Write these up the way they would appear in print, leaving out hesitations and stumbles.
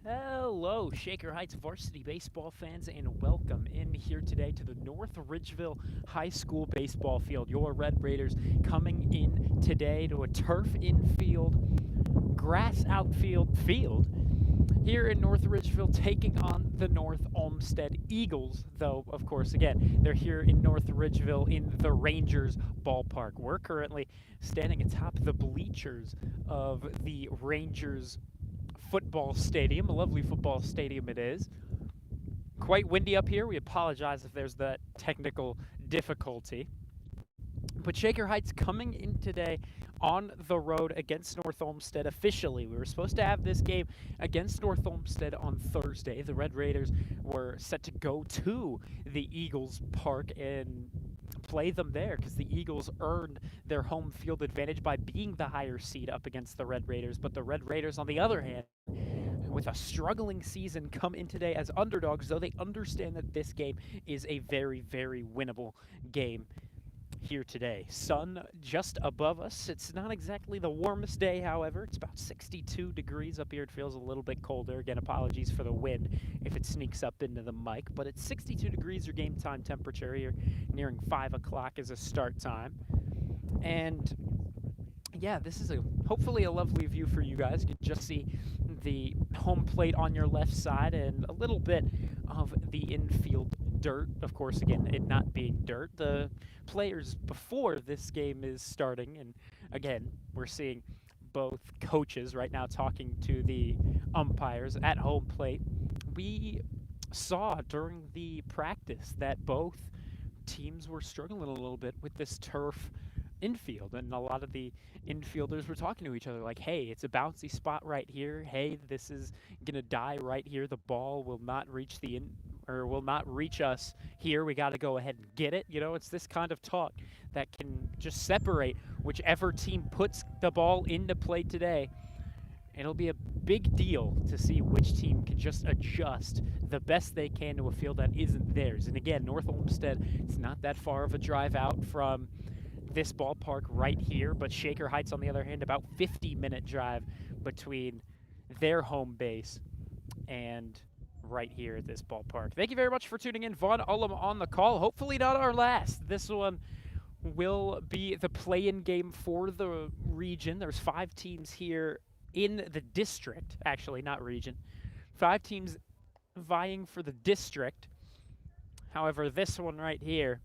Hello, Shaker Heights varsity baseball fans, and welcome in here today to the North Ridgeville High School baseball field. Your Red Raiders coming in today to a turf infield, grass outfield field here in North Ridgeville, taking on the North Olmsted Eagles. Though, of course, again, they're here in North Ridgeville in the Rangers ballpark. We're currently standing atop the bleachers of the Rangers football stadium, a lovely football stadium it is. Quite windy up here. We apologize if there's that technical difficulty. But Shaker Heights coming in today on the road against North Olmsted officially. We were supposed to have this game against North Olmsted on Thursday. The Red Raiders were set to go to the Eagles Park and play them there because the Eagles earned their home field advantage by being the higher seed up against the Red Raiders. But the Red Raiders, on the other hand, with a struggling season, come in today as underdogs, though they understand that this game is a very, very winnable game here today. Sun just above us. It's not exactly the warmest day, however. It's about 62 degrees up here. It feels a little bit colder. Again, apologies for the wind if it sneaks up into the mic, but it's 62 degrees your game time temperature here. Nearing 5 o'clock is a start time. And yeah, this is hopefully a lovely view for you guys. You can just see the home plate on your left side and a little bit of the infield dirt. Of course, again, it not being dirt. The players before this game is starting, and again, we're seeing both coaches right now talking to the umpires at home plate. We saw during the practice that both teams were struggling a little bit with this turf infield, and a lot of the infielders were talking to each other like, hey, it's a bouncy spot right here. Hey, this is gonna die right here. The ball will not reach will not reach us here. We got to go ahead and get it. You know, it's this kind of talk that can just separate whichever team puts the ball into play today. It'll be a big deal to see which team can just adjust the best they can to a field that isn't theirs. And again, North Olmsted, it's not that far of a drive out from this ballpark right here, but Shaker Heights, on the other hand, about 50-minute drive between their home base and right here at this ballpark. Thank you very much for tuning in. Vaughn Ullum on the call. Hopefully not our last. This one will be the play-in game for the region. There's 5 teams here in the district, actually, not region. 5 teams vying for the district. However, this one right here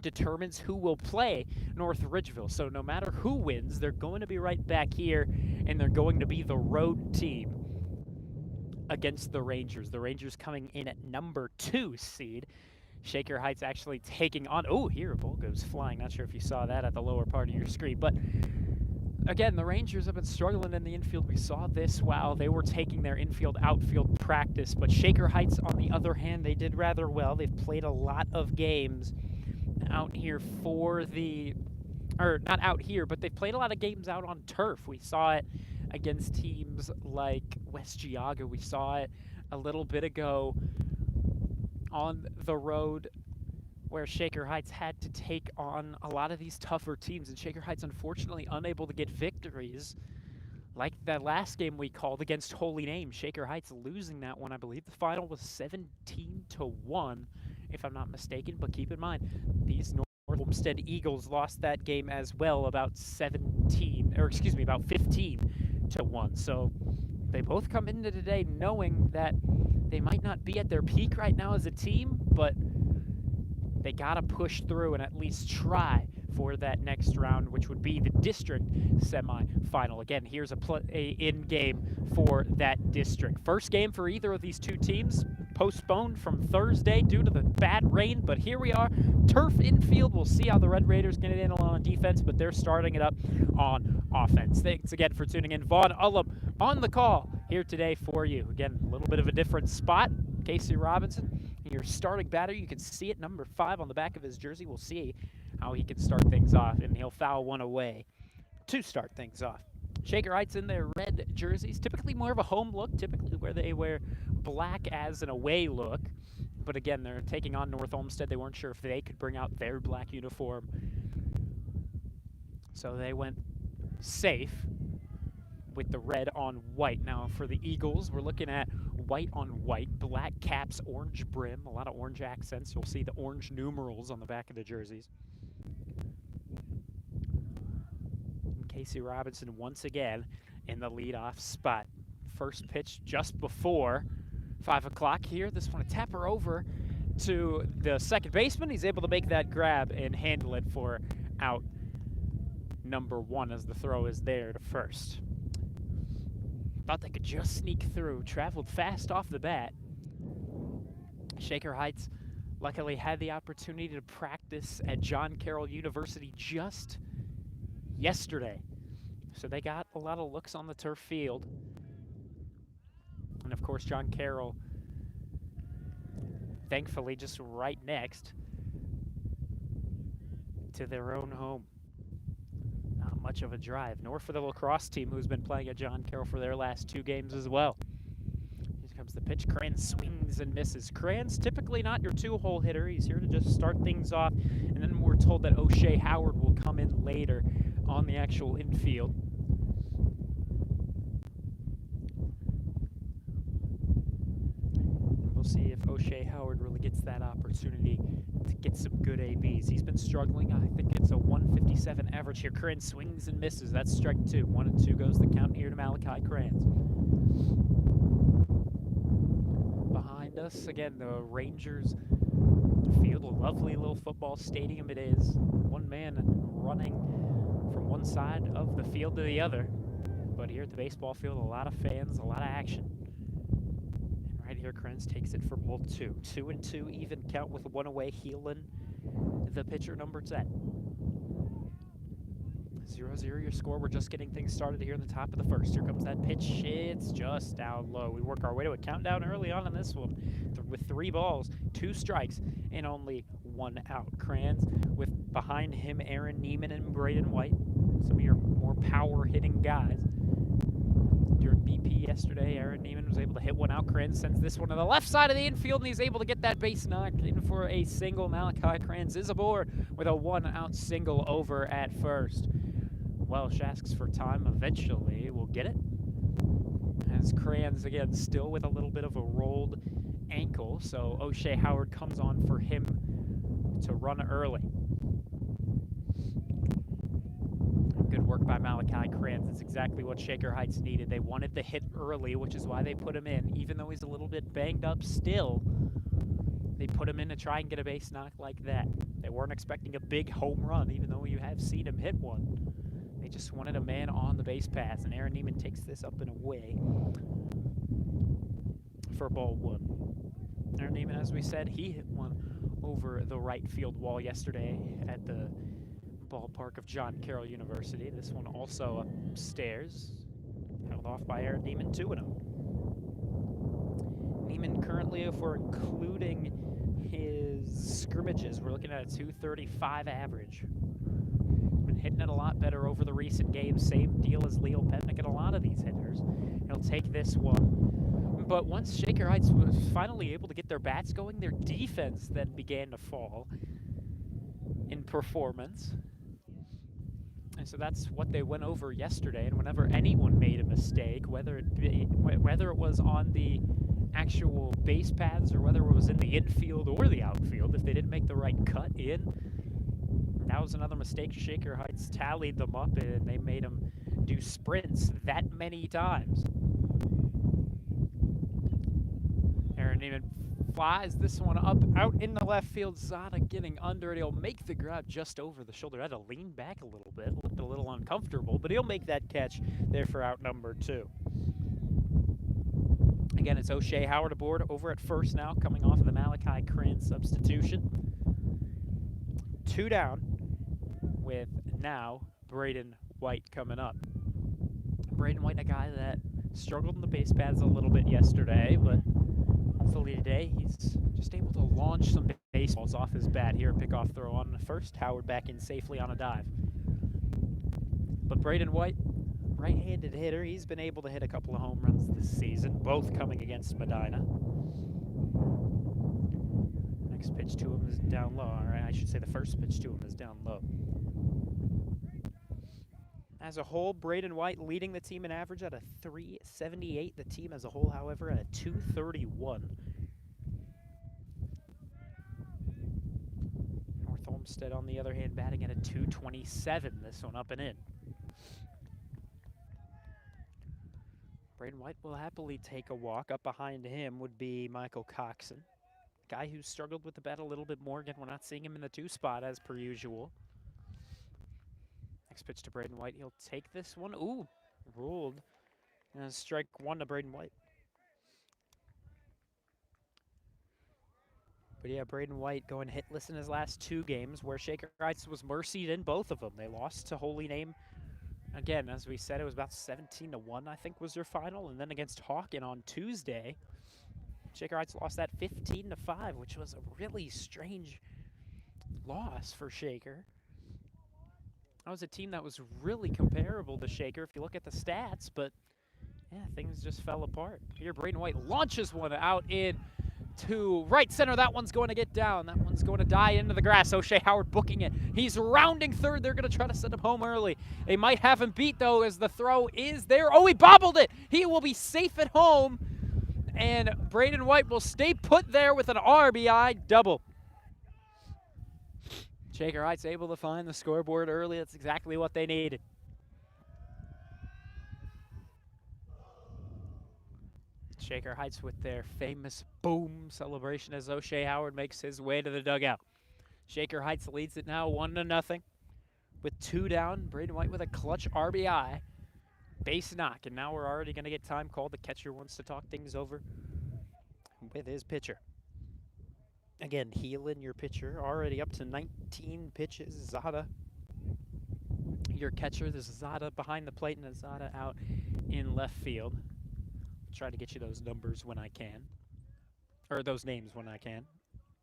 determines who will play North Ridgeville. So no matter who wins, they're going to be right back here, and they're going to be the road team against the Rangers. The Rangers coming in at number 2 seed. Shaker Heights actually taking on, oh, here a ball goes flying. Not sure if you saw that at the lower part of your screen, but again, the Rangers have been struggling in the infield. We saw this while they were taking their infield-outfield practice, but Shaker Heights, on the other hand, they did rather well. They've played a lot of games out here not out here, but they've played a lot of games out on turf. We saw it against teams like West Geauga. We saw it a little bit ago on the road where Shaker Heights had to take on a lot of these tougher teams, and Shaker Heights unfortunately unable to get victories like that last game we called against Holy Name. Shaker Heights losing that one. I believe the final was 17-1, if I'm not mistaken, but keep in mind, these North Olmsted Eagles lost that game as well, about 15-1. So they both come into today knowing that they might not be at their peak right now as a team, but they got to push through and at least try for that next round, which would be the district semifinal. Again, here's a in-game for that district. First game for either of these two teams postponed from Thursday due to the bad rain, but here we are. Turf infield. We'll see how the Red Raiders get it in on defense, but they're starting it up on offense. Thanks again for tuning in. Vaughn Ullum on the call here today for you. Again, a little bit of a different spot. Casey Robinson, your starting batter. You can see it, number 5 on the back of his jersey. We'll see how he can start things off, and he'll foul one away to start things off. Shaker Heights in their red jerseys, typically more of a home look, typically where they wear black as an away look. But again, they're taking on North Olmsted. They weren't sure if they could bring out their black uniform, so they went safe with the red on white. Now for the Eagles, we're looking at white on white, black caps, orange brim, a lot of orange accents. You'll see the orange numerals on the back of the jerseys. And Casey Robinson once again in the leadoff spot. First pitch just before 5 o'clock here. This one, a tapper over to the second baseman. He's able to make that grab and handle it for out number 1 as the throw is there to first. Thought they could just sneak through. Traveled fast off the bat. Shaker Heights luckily had the opportunity to practice at John Carroll University just yesterday. So they got a lot of looks on the turf field. And of course, John Carroll, thankfully, just right next to their own home. Not much of a drive, nor for the lacrosse team who's been playing at John Carroll for their last 2 games as well. Here comes the pitch. Kranz swings and misses. Kranz, typically not your 2-hole hitter. He's here to just start things off. And then we're told that OHSAA Howard will come in later on the actual infield. And we'll see if OHSAA Howard really gets that opportunity to get some good ABs. He's been struggling. I think it's a 157 average here. Kranz swings and misses. That's strike 2. 1 and 2 goes the count here to Malachi Kranz. Behind us, again, the Rangers field. A lovely little football stadium it is. One man running from one side of the field to the other. But here at the baseball field, a lot of fans, a lot of action. Right here, Kranz takes it for ball 2. 2 and 2, even count with 1 away. Heelan, the pitcher, number 10. 0-0 your score. We're just getting things started here in the top of the first. Here comes that pitch. It's just down low. We work our way to a countdown early on in this one with 3 balls, 2 strikes, and only 1 out. Kranz with behind him Aaron Neiman and Braden White, some of your more power-hitting guys. During BP yesterday, Aaron Neiman was able to hit 1 out. Kranz sends this one to the left side of the infield, and he's able to get that base knocked in for a single. Malachi Kranz is aboard with a 1-out single over at first. Welsh asks for time. Eventually, we'll get it. As Kranz, again, still with a little bit of a rolled ankle, so OHSAA Howard comes on for him to run early. Good work by Malachi Kranz. It's exactly what Shaker Heights needed. They wanted the hit early, which is why they put him in. Even though he's a little bit banged up still, they put him in to try and get a base knock like that. They weren't expecting a big home run, even though you have seen him hit one. They just wanted a man on the base paths, and Aaron Neiman takes this up and away for ball 1. Aaron Neiman, as we said, he hit one over the right field wall yesterday at the ballpark of John Carroll University. This one also upstairs, held off by Aaron Neiman, 2-0. Neiman currently, if we're including his scrimmages, we're looking at a 235 average. Been hitting it a lot better over the recent games. Same deal as Leo Petnick and a lot of these hitters. He'll take this one. But once Shaker Heights was finally able to get their bats going, their defense then began to fall in performance. And so that's what they went over yesterday. And whenever anyone made a mistake, whether it was on the actual base paths or whether it was in the infield or the outfield, if they didn't make the right cut in, that was another mistake. Shaker Heights tallied them up, and they made them do sprints that many times. Aaron Neiman flies this one up out in the left field. Zada getting under it. He'll make the grab just over the shoulder. Had to lean back a little bit. Looked a little uncomfortable, but he'll make that catch there for out number 2. Again, it's OHSAA Howard aboard over at first now, coming off of the Malachi Kranz substitution. 2 down with now Braden White coming up. Braden White, a guy that struggled in the base paths a little bit yesterday, but hopefully today he's just able to launch some baseballs off his bat here. Pickoff throw on the first. Howard back in safely on a dive. But Braden White, right-handed hitter, he's been able to hit a couple of home runs this season, both coming against Medina. Next pitch to him is down low. All right, I should say the first pitch to him is down low. As a whole, Braden White leading the team in average at a 378. The team as a whole, however, at a 231. North Olmsted, on the other hand, batting at a 227. This one up and in. Braden White will happily take a walk. Up behind him would be Michael Coxon. Guy who struggled with the bat a little bit more. Again, we're not seeing him in the 2 spot as per usual. Next pitch to Braden White. He'll take this one. Ooh, ruled. And strike 1 to Braden White. But yeah, Braden White going hitless in his last 2 games, where Shaker Heights was mercied in both of them. They lost to Holy Name. Again, as we said, it was about 17-1, I think, was their final. And then against Hawken on Tuesday, Shaker Heights lost that 15-5, which was a really strange loss for Shaker. That was a team that was really comparable to Shaker if you look at the stats, but yeah, things just fell apart. Here, Braden White launches one out in to right center. That one's going to get down. That one's going to die into the grass. O'Shea Howard booking it. He's rounding third. They're going to try to send him home early. They might have him beat, though, as the throw is there. Oh, he bobbled it. He will be safe at home, and Braden White will stay put there with an RBI double. Shaker Heights able to find the scoreboard early. That's exactly what they needed. Shaker Heights with their famous boom celebration as O'Shea Howard makes his way to the dugout. Shaker Heights leads it now 1-0 with 2 down. Braden White with a clutch RBI. Base knock, and now we're already going to get time called. The catcher wants to talk things over with his pitcher. Again, Heelan, your pitcher, already up to 19 pitches. Zada, your catcher. There's Zada behind the plate and Zada out in left field. I'll try to get you those numbers when I can. Or those names when I can.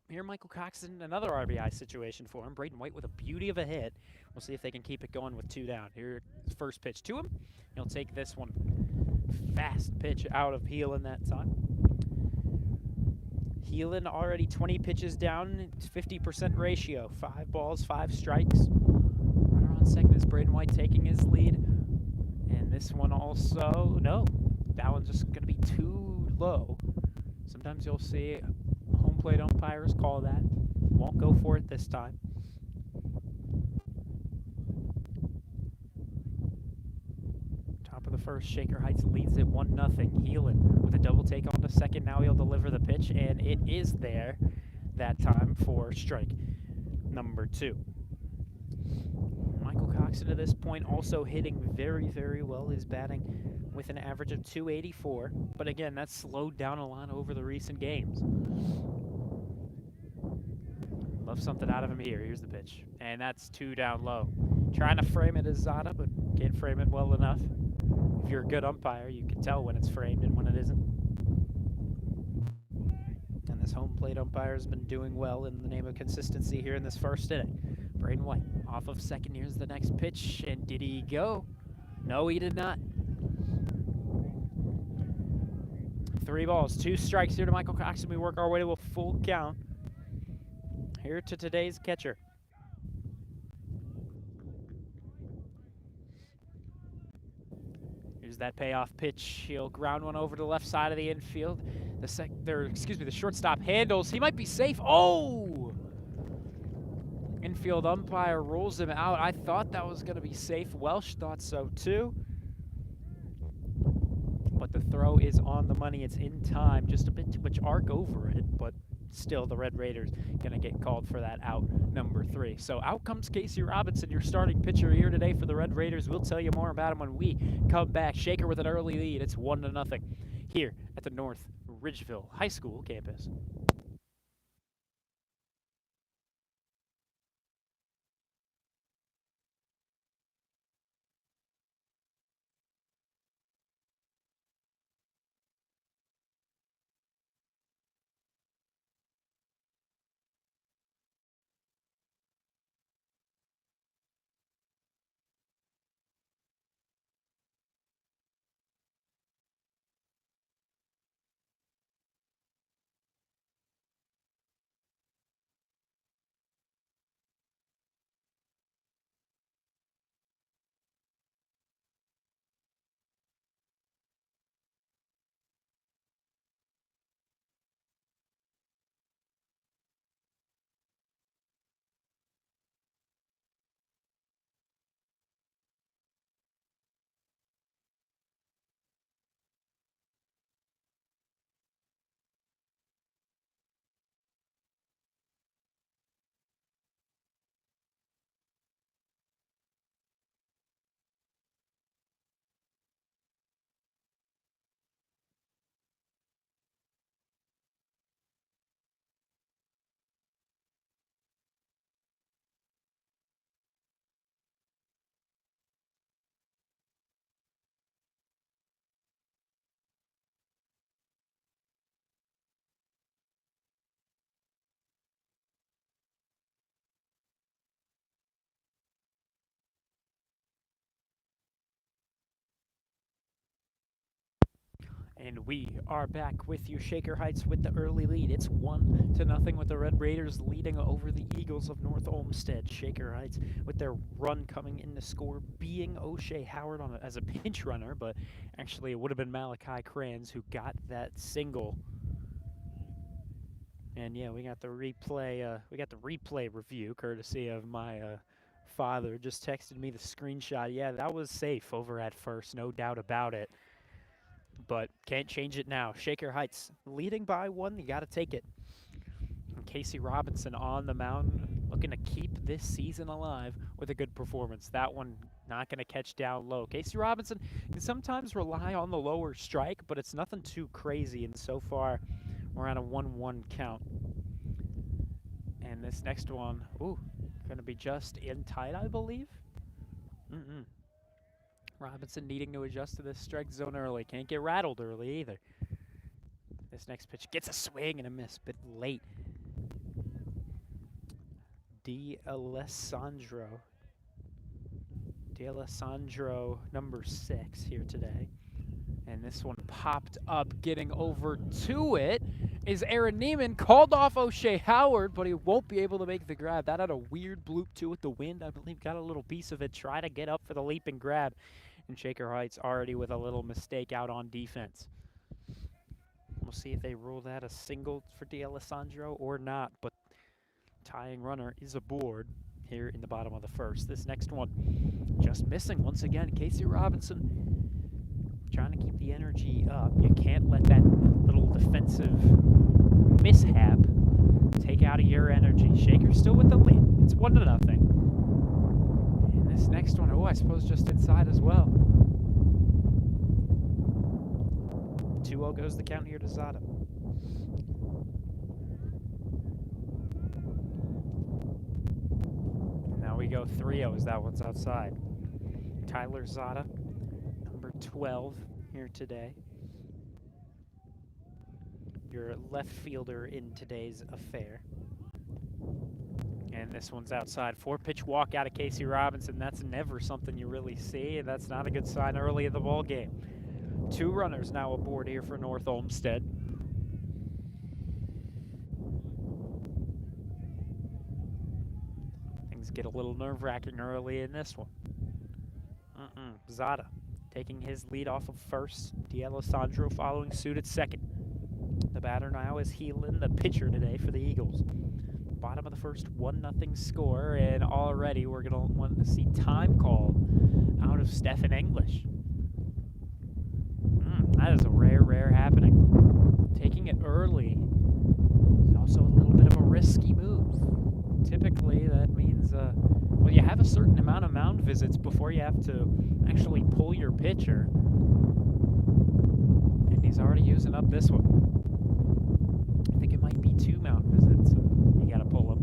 Here, Michael Coxon, another RBI situation for him. Braden White with a beauty of a hit. We'll see if they can keep it going with 2 down. Here, first pitch to him. He'll take this one. Fast pitch out of Heelan that time. Heelan already 20 pitches down, 50% ratio. 5 balls, 5 strikes. Runner on second is Braden White taking his lead. And this one also, no, that one's just going to be too low. Sometimes you'll see home plate umpires call that. Won't go for it this time. Top of the first, Shaker Heights leads it 1-0. Heelan with a double take on the second. Now he'll deliver the pitch, and it is there that time for strike number 2. Michael Coxon at this point also hitting very, very well. He's batting with an average of 284. But again, that's slowed down a lot over the recent games. Love something out of him here. Here's the pitch. And that's 2 down low. Trying to frame it as Zada, but can't frame it well enough. If you're a good umpire, you can tell when it's framed and when it isn't. And this home plate umpire has been doing well in the name of consistency here in this first inning. Braden White off of second. Here's the next pitch. And did he go? No, he did not. 3 balls, 2 strikes here to Michael Coxon. We work our way to a full count. Here to today's catcher. Here's that payoff pitch. He'll ground one over to the left side of the infield. The shortstop handles. He might be safe. Oh! Infield umpire rules him out. I thought that was going to be safe. Welsh thought so too. But the throw is on the money. It's in time. Just a bit too much arc over it, but still the Red Raiders going to get called for that out number 3. So out comes Casey Robinson, your starting pitcher here today for the Red Raiders. We'll tell you more about him when we come back. Shaker with an early lead. It's 1-0 here at the North Ridgeville High School campus. And we are back with you, Shaker Heights, with the early lead. It's 1-0 with the Red Raiders leading over the Eagles of North Olmsted. Shaker Heights with their run coming in to score, being OHSAA Howard as a pinch runner, but actually it would have been Malachi Kranz who got that single. And yeah, we got the replay review, courtesy of my father. Just texted me the screenshot. Yeah, that was safe over at first, no doubt about it. But can't change it now. Shaker Heights leading by 1. You got to take it. And Casey Robinson on the mound, looking to keep this season alive with a good performance. That one not going to catch down low. Casey Robinson can sometimes rely on the lower strike, but it's nothing too crazy. And so far, we're on a 1-1 count. And this next one, going to be just in tight, I believe. Robinson needing to adjust to this strike zone early. Can't get rattled early either. This next pitch gets a swing and a miss, but late. D'Alessandro, number 6 here today. And this one popped up, getting over to it is Aaron Neiman. Called off OHSAA Howard, but he won't be able to make the grab. That had a weird bloop to it. The wind, I believe, got a little piece of it. Try to get up for the leap and grab. And Shaker Heights already with a little mistake out on defense. We'll see if they rule that a single for D'Alessandro or not, but tying runner is aboard here in the bottom of the first. This next one just missing once again. Casey Robinson trying to keep the energy up. You can't let that little defensive mishap take out of your energy. Shaker's still with the lead. It's 1-0. And this next one, I suppose just inside as well. 2-0 goes the count here to Zada. And now we go 3-0 as that one's outside. Tyler Zada, number 12 here today. Your left fielder in today's affair. And this one's outside. 4-pitch walk out of Casey Robinson. That's never something you really see. That's not a good sign early in the ball game. 2 runners now aboard here for North Olmsted. Things get a little nerve-wracking early in this one. Zada taking his lead off of first. D'Alessandro following suit at second. The batter now is Heelan, the pitcher today for the Eagles. Bottom of the first, 1-0 score, and already we're going to want to see time called out of Stephen English. That is a rare happening. Taking it early is also a little bit of a risky move. Typically, that means, well, you have a certain amount of mound visits before you have to actually pull your pitcher. And he's already using up this one. I think it might be 2 mound visits. So you got to pull him.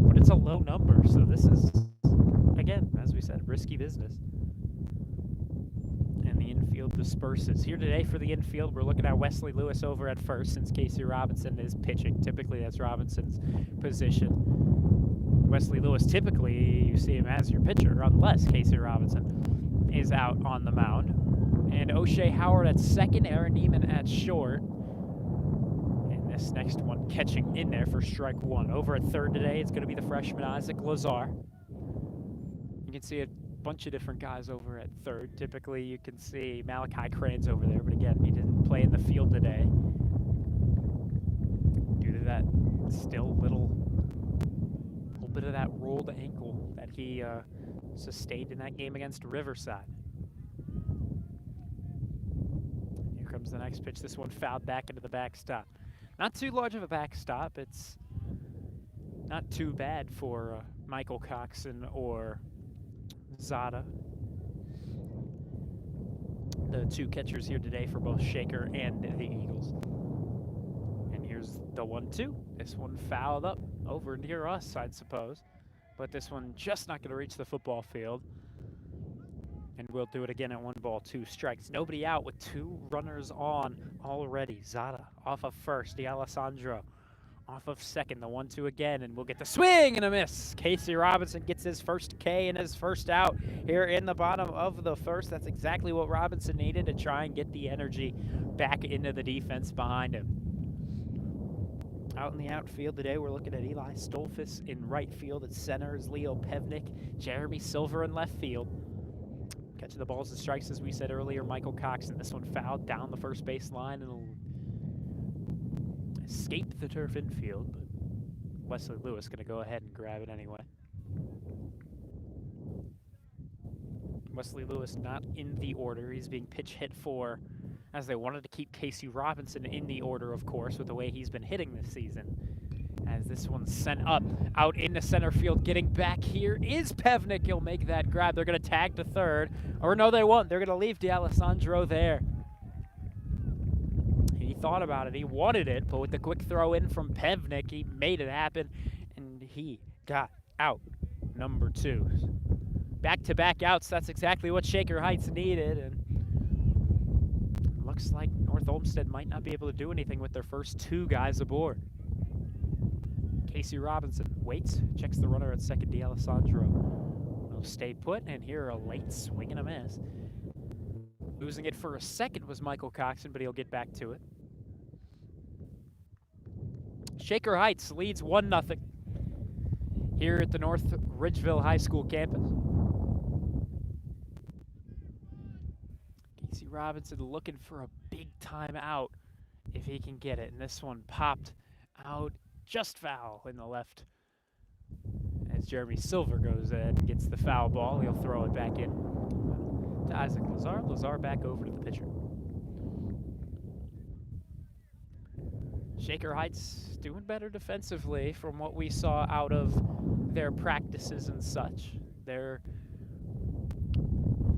But it's a low number, so this is, again, as we said, risky business. And the infield disperses. Here today for the infield, we're looking at Wesley Lewis over at first since Casey Robinson is pitching. Typically, that's Robinson's position. Wesley Lewis, typically, you see him as your pitcher, unless Casey Robinson is out on the mound. And OHSAA Howard at second, Aaron Neiman at short. And this next one catching in there for strike 1. Over at third today, it's going to be the freshman Isaac Lazar. You can see a bunch of different guys over at third. Typically, you can see Malachi Kranz over there, but again, he didn't play in the field today due to that still little bit of that rolled ankle that he sustained in that game against Riverside. Here comes the next pitch. This one fouled back into the backstop. Not too large of a backstop. It's not too bad for Michael Coxon or Zada, the 2 catchers here today for both Shaker and the Eagles. And here's the 1-2. This one fouled up over near us, I suppose. But this one just not going to reach the football field. And we'll do it again at 1-2 Nobody out with 2 runners on already. Zada off of first. D'Alessandro Off of second, the 1-2 again, and we'll get the swing and a miss. Casey Robinson gets his first K and his first out here in the bottom of the first. That's exactly what Robinson needed to try and get the energy back into the defense behind him. Out in the outfield today, we're looking at Eli Stolfus in right field. At center is Leo Pevnik, Jeremy Silver in left field. Catching the balls and strikes, as we said earlier, Michael Coxon. This one fouled down the first base line and will escape the turf infield, but Wesley Lewis going to go ahead and grab it anyway. Wesley Lewis not in the order. He's being pitch hit for, as they wanted to keep Casey Robinson in the order, of course, with the way he's been hitting this season. As this one's sent up, out into center field, getting back here is Pevnik. He'll make that grab. They're going to tag to third. Or no, they won't. They're going to leave D'Alessandro there. He thought about it. He wanted it, but with the quick throw in from Pevnik, he made it happen, and he got out number 2. Back-to-back outs. That's exactly what Shaker Heights needed, and looks like North Olmsted might not be able to do anything with their first 2 guys aboard. Casey Robinson waits, checks the runner at second, D'Alessandro will stay put, and here a late swing and a miss. Losing it for a second was Michael Coxon, but he'll get back to it. Shaker Heights leads 1-0 here at the North Ridgeville High School campus. Casey Robinson looking for a big time out if he can get it, and this one popped out just foul in the left. As Jeremy Silver goes in and gets the foul ball, he'll throw it back in to Isaac Lazar. Lazar back over to the pitcher. Shaker Heights doing better defensively from what we saw out of their practices and such. They're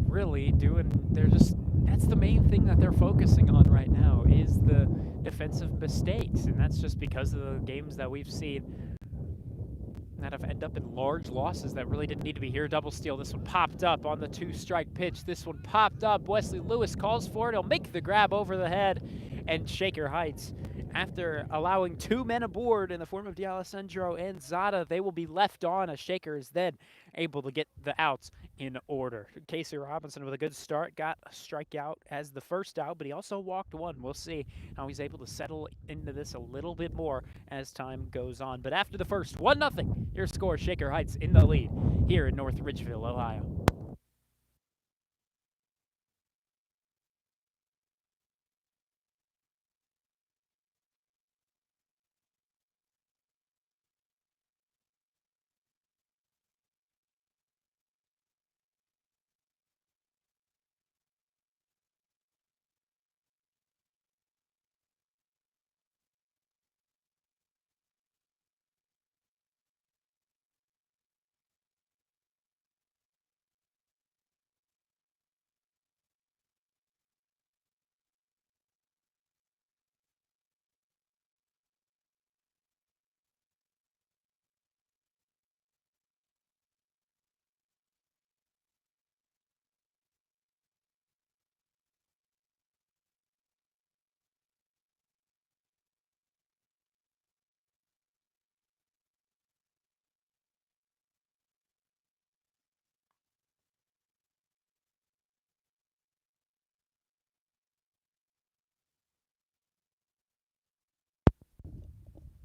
really that's the main thing that they're focusing on right now, is the defensive mistakes, and that's just because of the games that we've seen that have ended up in large losses that really didn't need to be here. Double steal. This one popped up on the 2-strike pitch. This one popped up. Wesley Lewis calls for it. He'll make the grab over the head, and Shaker Heights, after allowing 2 men aboard in the form of D'Alessandro and Zada, they will be left on, as Shaker is then able to get the outs in order. Casey Robinson with a good start, got a strikeout as the first out, but he also walked 1. We'll see how he's able to settle into this a little bit more as time goes on. But after the first, 1-0, your score, Shaker Heights in the lead here in North Ridgeville, Ohio.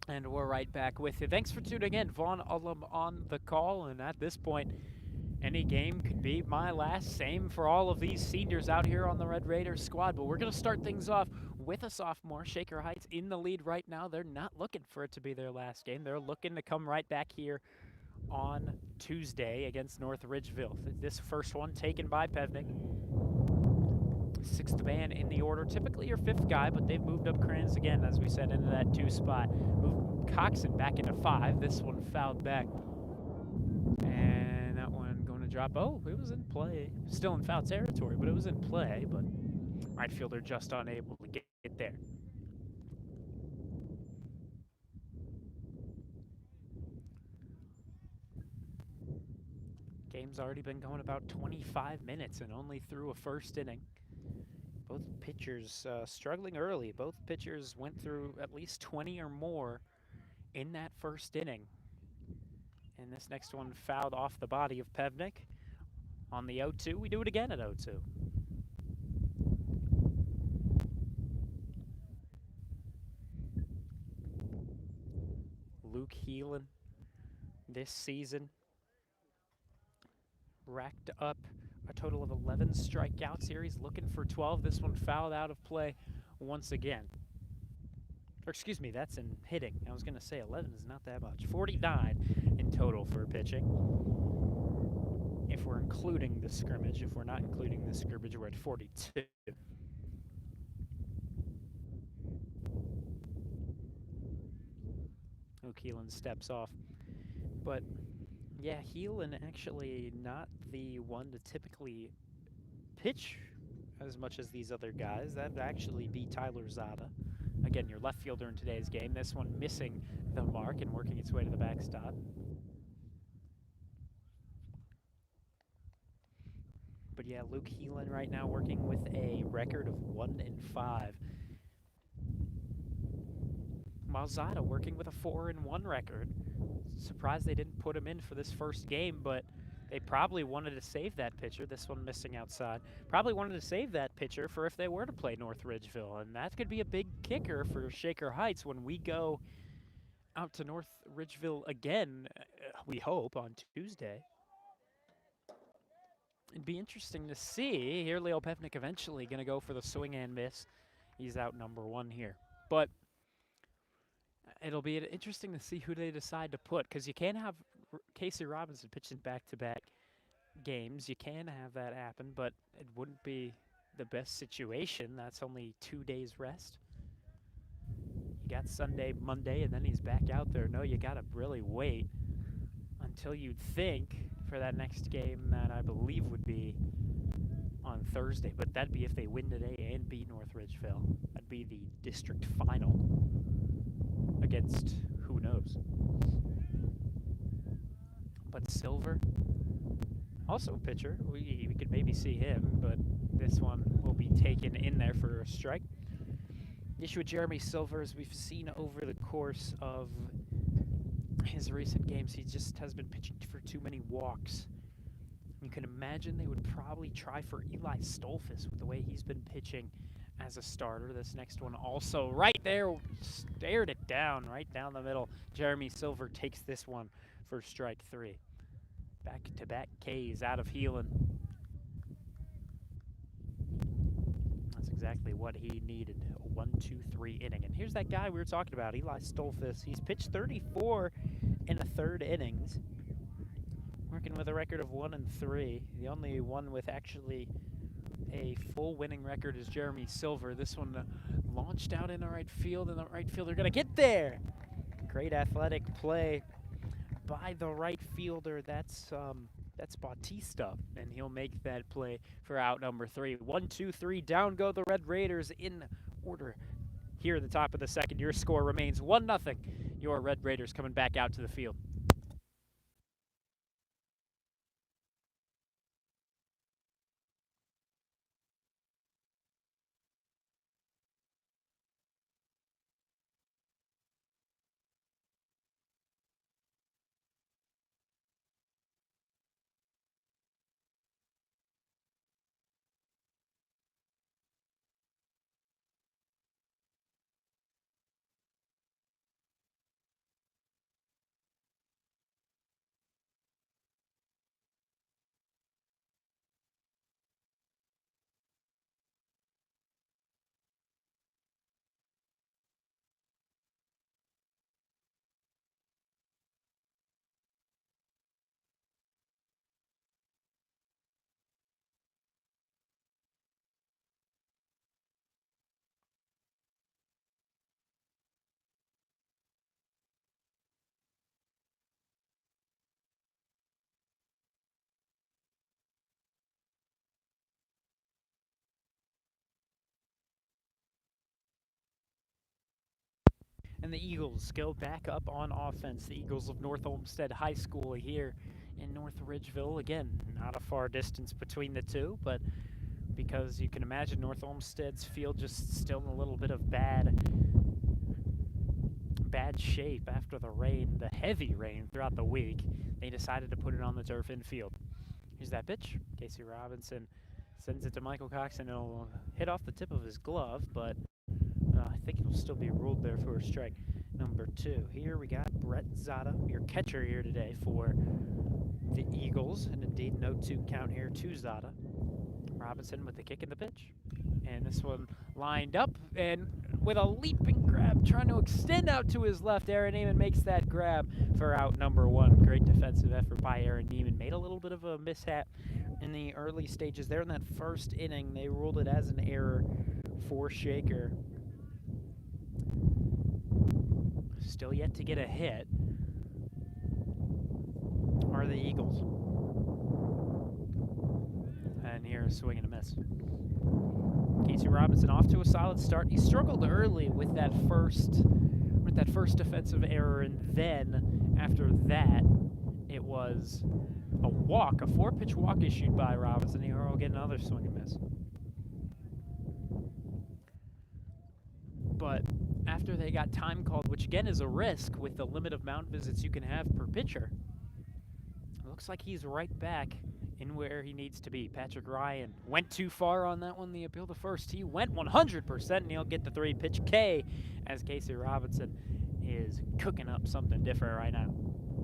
And we're right back with you. Thanks for tuning in. Vaughn Ullum on the call, and at this point, any game could be my last. Same for all of these seniors out here on the Red Raiders squad, but we're going to start things off with a sophomore. Shaker Heights in the lead right now. They're not looking for it to be their last game. They're looking to come right back here on Tuesday against North Ridgeville. This first one taken by Pevnik. 6th man in the order, typically your 5th guy, but they've moved up Kranz again, as we said, into that 2 spot. Moved Coxon back into 5. This one fouled back. And that one going to drop. Oh, it was in play. Still in foul territory, but it was in play, but right fielder just unable to get there. Game's already been going about 25 minutes and only through a first inning. Both pitchers struggling early. Both pitchers went through at least 20 or more in that first inning. And this next one fouled off the body of Pevnik on the 0-2. We do it again at 0-2. Luke Heelan this season racked up a total of 11 strikeouts here. He's looking for 12. This one fouled out of play once again. Or excuse me, that's in hitting. I was going to say 11 is not that much. 49 in total for pitching. If we're including the scrimmage. If we're not including the scrimmage, we're at 42. Keelan steps off. But yeah, Heelan actually not the one to typically pitch as much as these other guys. That'd actually be Tyler Zada. Again, your left fielder in today's game. This one missing the mark and working its way to the backstop. But yeah, Luke Heelan right now working with a record of 1-5. Malzada working with a 4-1 record. Surprised they didn't put him in for this first game, but they probably wanted to save that pitcher. This one missing outside. Probably wanted to save that pitcher for if they were to play North Ridgeville, and that could be a big kicker for Shaker Heights when we go out to North Ridgeville again, we hope, on Tuesday. It'd be interesting to see. Here, Leo Pevnik eventually going to go for the swing and miss. He's out number 1 here. But it'll be interesting to see who they decide to put, because you can't have Casey Robinson pitching back-to-back games. You can have that happen, but it wouldn't be the best situation. That's only 2 days rest. You got Sunday, Monday, and then he's back out there. No, you got to really wait until you'd think for that next game that I believe would be on Thursday, but that'd be if they win today and beat North Ridgeville. That'd be the district final against who knows. But Silver, also a pitcher. We could maybe see him, but this one will be taken in there for a strike. The issue with Jeremy Silver, as we've seen over the course of his recent games, he just has been pitching for too many walks. You can imagine they would probably try for Eli Stolfus with the way he's been pitching as a starter. This next one also right there, stared it down, right down the middle. Jeremy Silver takes this one for strike 3. Back-to-back Ks out of Heelan. That's exactly what he needed. A 1-2-3 inning. And here's that guy we were talking about, Eli Stolfus. He's pitched 34 in the 3rd innings. Working with a record of 1-3. The only one with actually a full winning record is Jeremy Silver. This one launched out in the right field, and the right fielder going to get there. Great athletic play by the right fielder. That's Bautista, and he'll make that play for out number 3. 1-2-3, down go the Red Raiders in order. Here at the top of the 2nd, your score remains 1-0. Your Red Raiders coming back out to the field. And the Eagles go back up on offense. The Eagles of North Olmsted High School here in North Ridgeville. Again, not a far distance between the two, but because you can imagine North Olmsted's field just still in a little bit of bad bad shape after the rain, the heavy rain throughout the week. They decided to put it on the turf infield. Here's that pitch. Casey Robinson sends it to Michael Cox, and it'll hit off the tip of his glove, but I think it'll still be ruled there for a strike. Number 2. Here we got Brett Zada, your catcher here today for the Eagles, and indeed no 2 count here to Zada. Robinson with the kick and the pitch. And this one lined up, and with a leaping grab, trying to extend out to his left, Aaron Neiman makes that grab for out number 1. Great defensive effort by Aaron Neiman. Made a little bit of a mishap in the early stages there in that first inning. They ruled it as an error for Shaker. Still yet to get a hit are the Eagles. And here's a swing and a miss. Casey Robinson off to a solid start. He struggled early with that first defensive error, and then after that, it was a walk, a 4-pitch walk issued by Robinson. Here we'll get another swing and miss. But after they got time called, which again is a risk with the limit of mound visits you can have per pitcher, it looks like he's right back in where he needs to be. Patrick Ryan went too far on that one. The appeal to first. He went 100%, and he'll get the 3-pitch K as Casey Robinson is cooking up something different right now.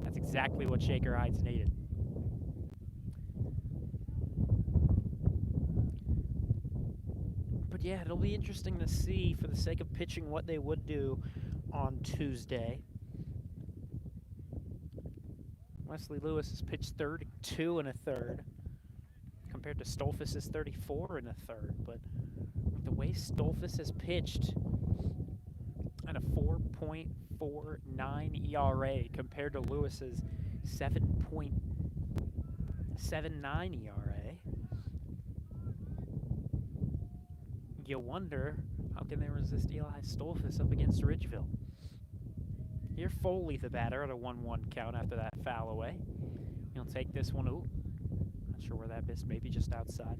That's exactly what Shaker Heights needed. But yeah, it'll be interesting to see, for the sake of pitching, what they would do on Tuesday. Wesley Lewis has pitched 32 1/3 compared to Stolfus' 34 1/3. But the way Stolfus has pitched at a 4.49 ERA compared to Lewis's 7.79 ERA, you wonder, how can they resist Eli Stolfus up against Ridgeville? Here Foley, the batter, at a 1-1 count after that foul away. He'll take this one. Ooh, not sure where that missed. Maybe just outside.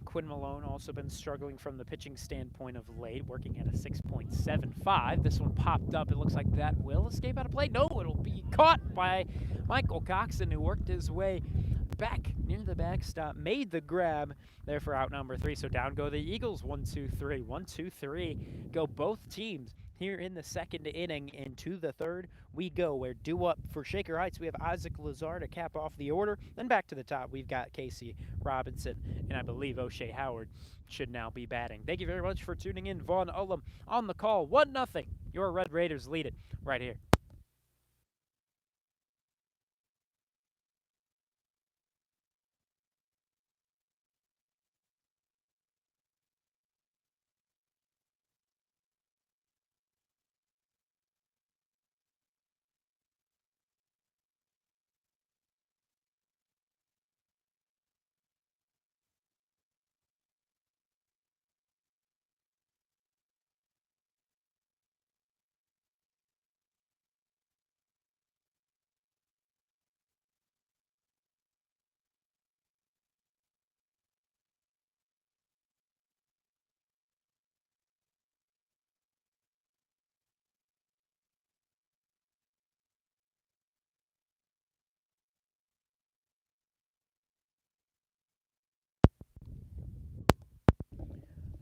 Quinn Malone also been struggling from the pitching standpoint of late, working at a 6.75. This one popped up. It looks like that will escape out of play. No, it'll be caught by Michael Coxon, who worked his way back near the backstop, made the grab there for out number 3. So down go the Eagles. 1-2-3. 1-2-3 go both teams here in the second inning. Into the third we go, where due up for Shaker Heights we have Isaac Lazar to cap off the order. Then back to the top we've got Casey Robinson, and I believe OHSAA Howard should now be batting. Thank you very much for tuning in. Vaughn Ullum on the call. 1-0. Your Red Raiders lead it right here.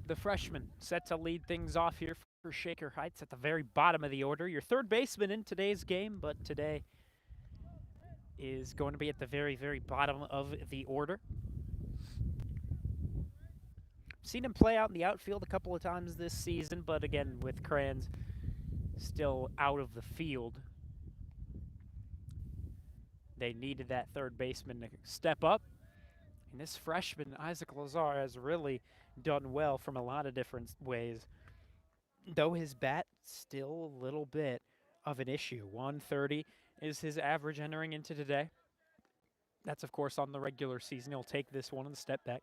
The freshman set to lead things off here for Shaker Heights at the very bottom of the order. Your third baseman in today's game, but today is going to be at the very, very bottom of the order. Seen him play out in the outfield a couple of times this season, but again, with Kranz still out of the field, they needed that third baseman to step up. And this freshman, Isaac Lazar, has really done well from a lot of different ways, though his bat still a little bit of an issue. 130 is his average entering into today. That's, of course, on the regular season. He'll take this one and step back.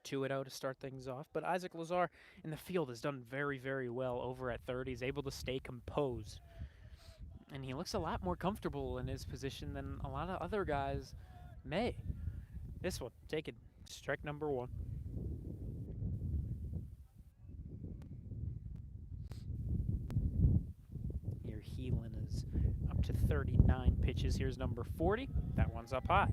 2-0 to start things off. But Isaac Lazar in the field has done very, very well over at third. He's able to stay composed. And he looks a lot more comfortable in his position than a lot of other guys may. This one, taken strike number 1. Heelan is up to 39 pitches. Here's number 40. That one's up high.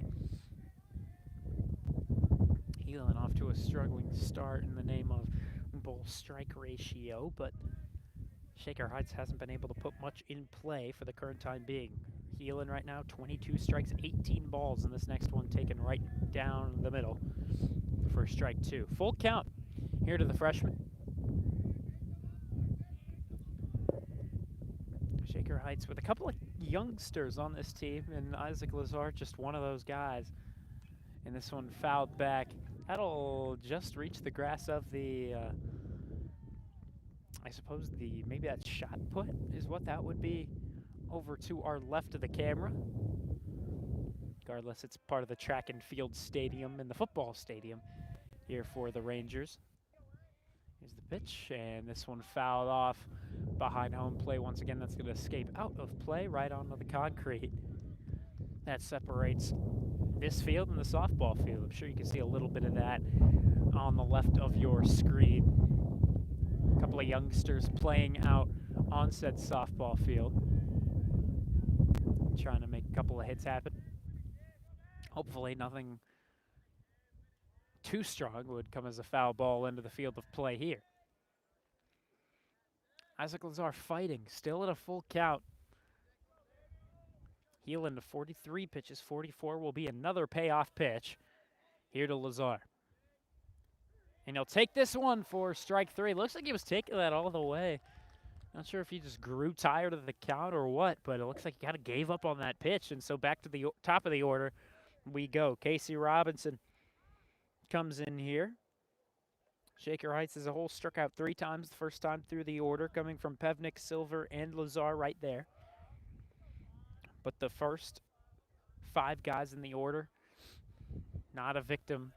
Heelan off to a struggling start in the name of ball-strike ratio, but Shaker Heights hasn't been able to put much in play for the current time being. Heelan right now, 22 strikes, 18 balls, and this next one taken right down the middle for strike two. Full count here to the freshman. Shaker Heights with a couple of youngsters on this team, and Isaac Lazar, just one of those guys. And this one fouled back. That'll just reach the grass of the, I suppose maybe that shot put is what that would be over to our left of the camera. Regardless, it's part of the track and field stadium and the football stadium here for the Rangers. Here's the pitch, and this one fouled off behind home plate. Once again, that's going to escape out of play right onto the concrete. That separates this field and the softball field. I'm sure you can see a little bit of that on the left of your screen. A couple of youngsters playing out on said softball field, trying to make a couple of hits happen. Hopefully nothing too strong would come as a foul ball into the field of play here. Isaac Lazar fighting, still at a full count. Heelan to 43 pitches, 44 will be another payoff pitch here to Lazar. And he'll take this one for strike three. Looks like he was taking that all the way. Not sure if he just grew tired of the count or what, but it looks like he kind of gave up on that pitch. And so back to the top of the order we go. Casey Robinson comes in here. Shaker Heights as a whole struck out 3 times the first time through the order, coming from Pevnik, Silver, and Lazar right there. But the first 5 guys in the order, not a victim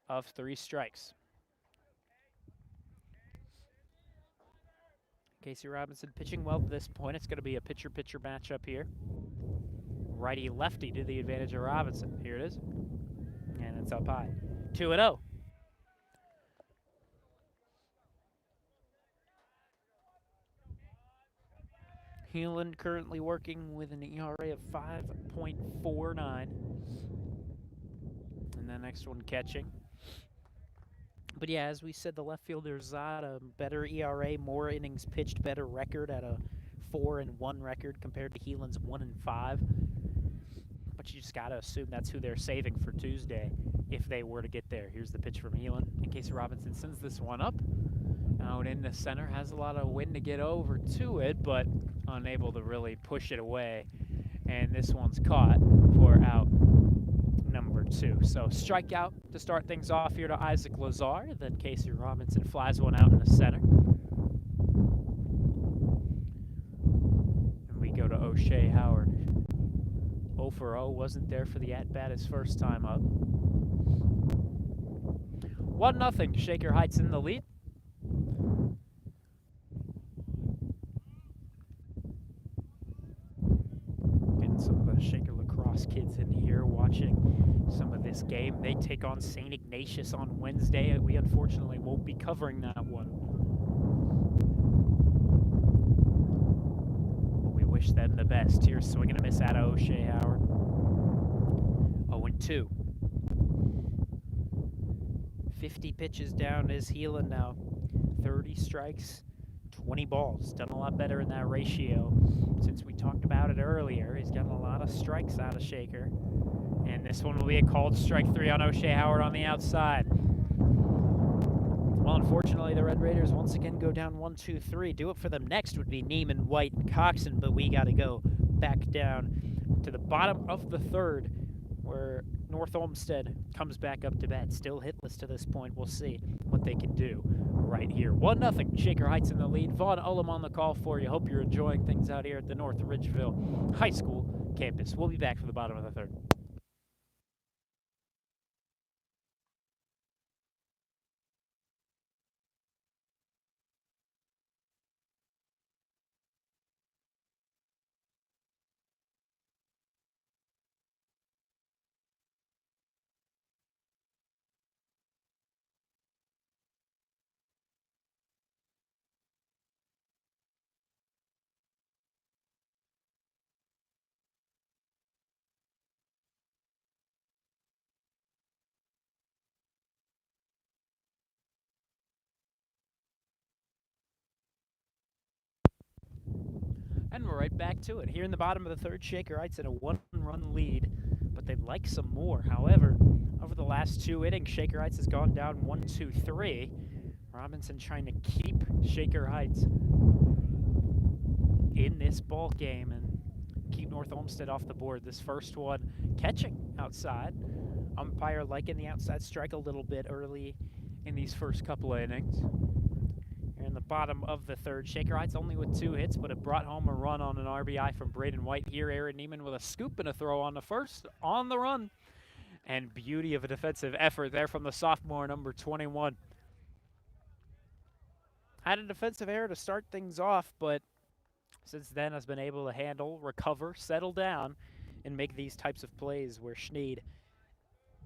of 3 strikes. Casey Robinson pitching well to this point. It's going to be a pitcher-pitcher matchup here. Righty-lefty to the advantage of Robinson. Here it is. And it's up high. 2-0. Heelan currently working with an ERA of 5.49. And the next one catching. But yeah, as we said, the left fielder's got a better ERA, more innings pitched, better record at a 4-1 record compared to Heelan's 1-5. But you just got to assume that's who they're saving for Tuesday if they were to get there. Here's the pitch from Heelan. And Casey Robinson sends this one up. Out in the center, has a lot of wind to get over to it, but unable to really push it away. And this one's caught for out number 2. So strikeout to start things off here to Isaac Lazar. Then Casey Robinson flies one out in the center. And we go to O'Shea Howard. 0 for 0, wasn't there for the at-bat his first time up. 1-0, Shaker Heights in the lead. Getting some of the Shaker lacrosse kids in here watching some of this game. They take on St. Ignatius on Wednesday. We unfortunately won't be covering that one. But we wish them the best. Here's swinging a miss out of O'Shea Howard. 0-2. 50 pitches down is Heelan now. 30 strikes, 20 balls. Done a lot better in that ratio since we talked about it earlier. He's gotten a lot of strikes out of Shaker. And this one will be a called strike 3 on O'Shea Howard on the outside. Well, unfortunately, the Red Raiders once again go down 1-2-3. Do it for them next would be Neiman, White, and Coxon, but we got to go back down to the bottom of the third where North Olmsted comes back up to bat. Still hitless to this point. We'll see what they can do right here. 1-0, Shaker Heights in the lead. Vaughn Ullum on the call for you. Hope you're enjoying things out here at the North Ridgeville High School campus. We'll be back for the bottom of the third. And we're right back to it. Here in the bottom of the third, Shaker Heights in a one-run lead, but they'd like some more. However, over the last 2 innings, Shaker Heights has gone down 1-2-3. Robinson trying to keep Shaker Heights in this ball game and keep North Olmsted off the board. This first one catching outside. Umpire liking the outside strike a little bit early in these first couple of innings. Here in the bottom of the third, Shaker Heights only with 2 hits, but it brought home a run on an RBI from Braden White. Here, Aaron Neiman with a scoop and a throw on the first, on the run. And beauty of a defensive effort there from the sophomore, number 21. Had a defensive error to start things off, but since then has been able to handle, recover, settle down, and make these types of plays where Schneid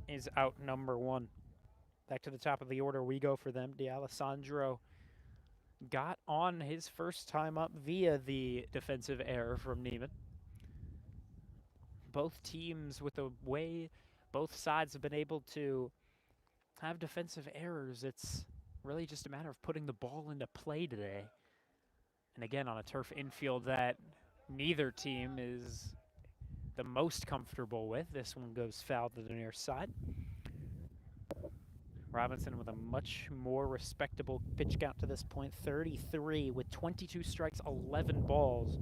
is out number 1. Back to the top of the order we go for them. D'Alessandro got on his first time up via the defensive error from Neiman. Both teams, with the way both sides have been able to have defensive errors, it's really just a matter of putting the ball into play today. And again, on a turf infield that neither team is the most comfortable with. This one goes foul to the near side. Robinson with a much more respectable pitch count to this point, 33 with 22 strikes, 11 balls.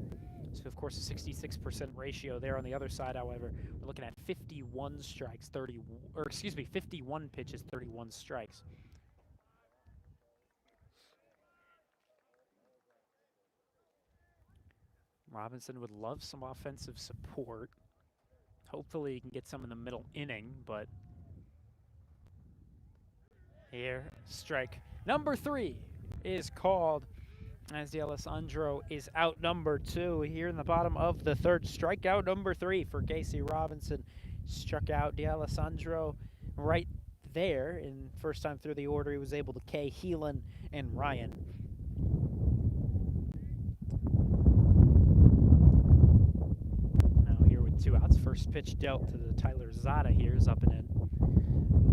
So, of course, a 66% ratio there. On the other side, however, we're looking at 51 strikes, 51 pitches, 31 strikes. Robinson would love some offensive support. Hopefully he can get some in the middle inning, but here, strike number 3 is called as D'Alessandro is out number 2 here in the bottom of the third. Strikeout number 3 for Casey Robinson. Struck out D'Alessandro right there. In first time through the order, he was able to K Heelan and Ryan. Now here with 2 outs. First pitch dealt to the Tyler Zada here is up and in.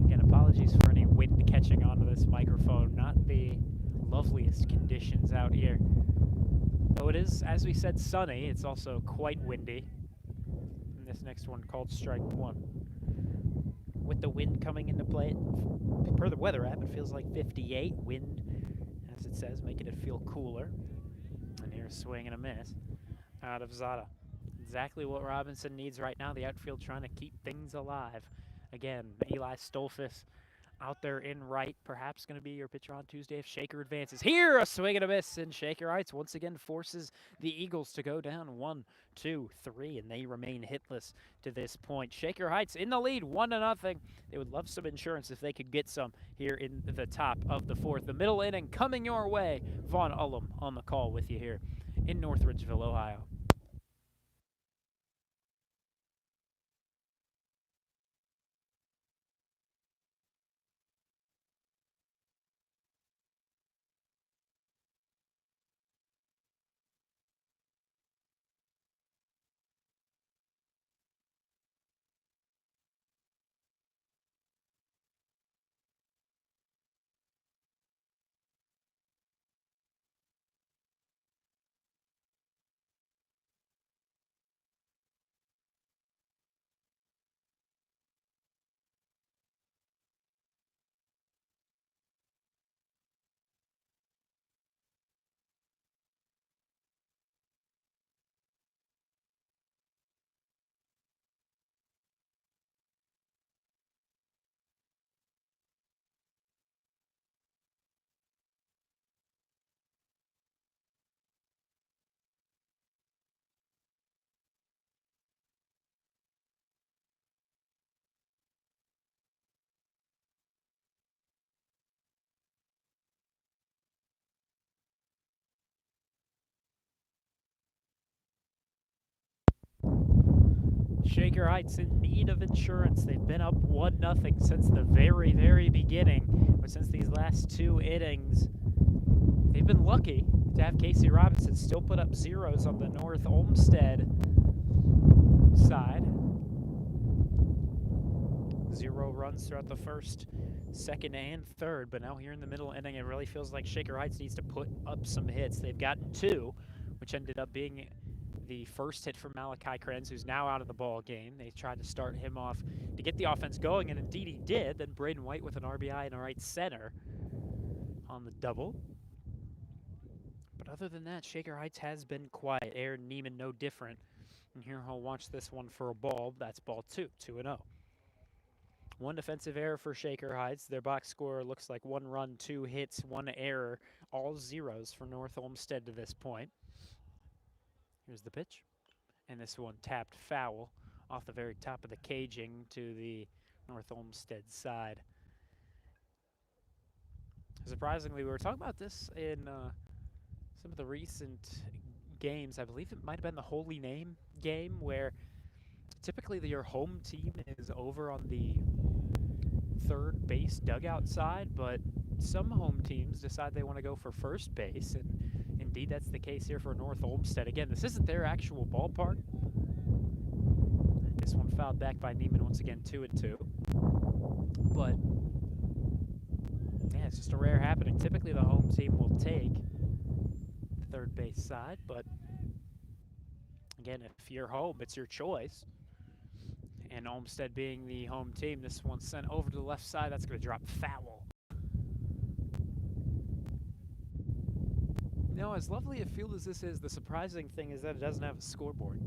Again, apologies for any wind catching onto this microphone. Not the loveliest conditions out here. Though it is, as we said, sunny, it's also quite windy. And this next one called strike 1. With the wind coming into play, per the weather app, it feels like 58. Wind, as it says, making it feel cooler. And here's a swing and a miss out of Zada. Exactly what Robinson needs right now. The outfield trying to keep things alive. Again, Eli Stolfus out there in right, perhaps going to be your pitcher on Tuesday if Shaker advances. Here, a swing and a miss, and Shaker Heights once again forces the Eagles to go down 1, 2, 3, and they remain hitless to this point. Shaker Heights in the lead, 1-0. They would love some insurance if they could get some here in the top of the 4th. The middle inning coming your way. Vaughn Ullum on the call with you here in North Ridgeville, Ohio. Shaker Heights in need of insurance. They've been up 1-0 since the very, very beginning. But since these last 2 innings, they've been lucky to have Casey Robinson still put up zeros on the North Olmsted side. 0 runs throughout the first, second, and third. But now here in the middle inning, it really feels like Shaker Heights needs to put up some hits. They've gotten 2, which ended up being the first hit from Malachi Krenz, who's now out of the ball game. They tried to start him off to get the offense going, and indeed he did. Then Braden White with an RBI in the right center on the double. But other than that, Shaker Heights has been quiet. Aaron Neiman no different. And here he'll watch this one for a ball. That's ball 2, 2-0. One defensive error for Shaker Heights. Their box score looks like 1 run, 2 hits, 1 error. All zeros for North Olmsted to this point. Here's the pitch. And this one tapped foul off the very top of the caging to the North Olmsted side. Surprisingly, we were talking about this in some of the recent games. I believe it might have been the Holy Name game, where typically your home team is over on the third base dugout side, but some home teams decide they want to go for first base, and indeed that's the case here for North Olmsted. Again, this isn't their actual ballpark. This one fouled back by Neiman once again, 2-2. But yeah, it's just a rare happening. Typically the home team will take the third base side, but again, if you're home, it's your choice. And Olmsted being the home team, this one's sent over to the left side. That's going to drop foul. Now, as lovely a field as this is, the surprising thing is that it doesn't have a scoreboard.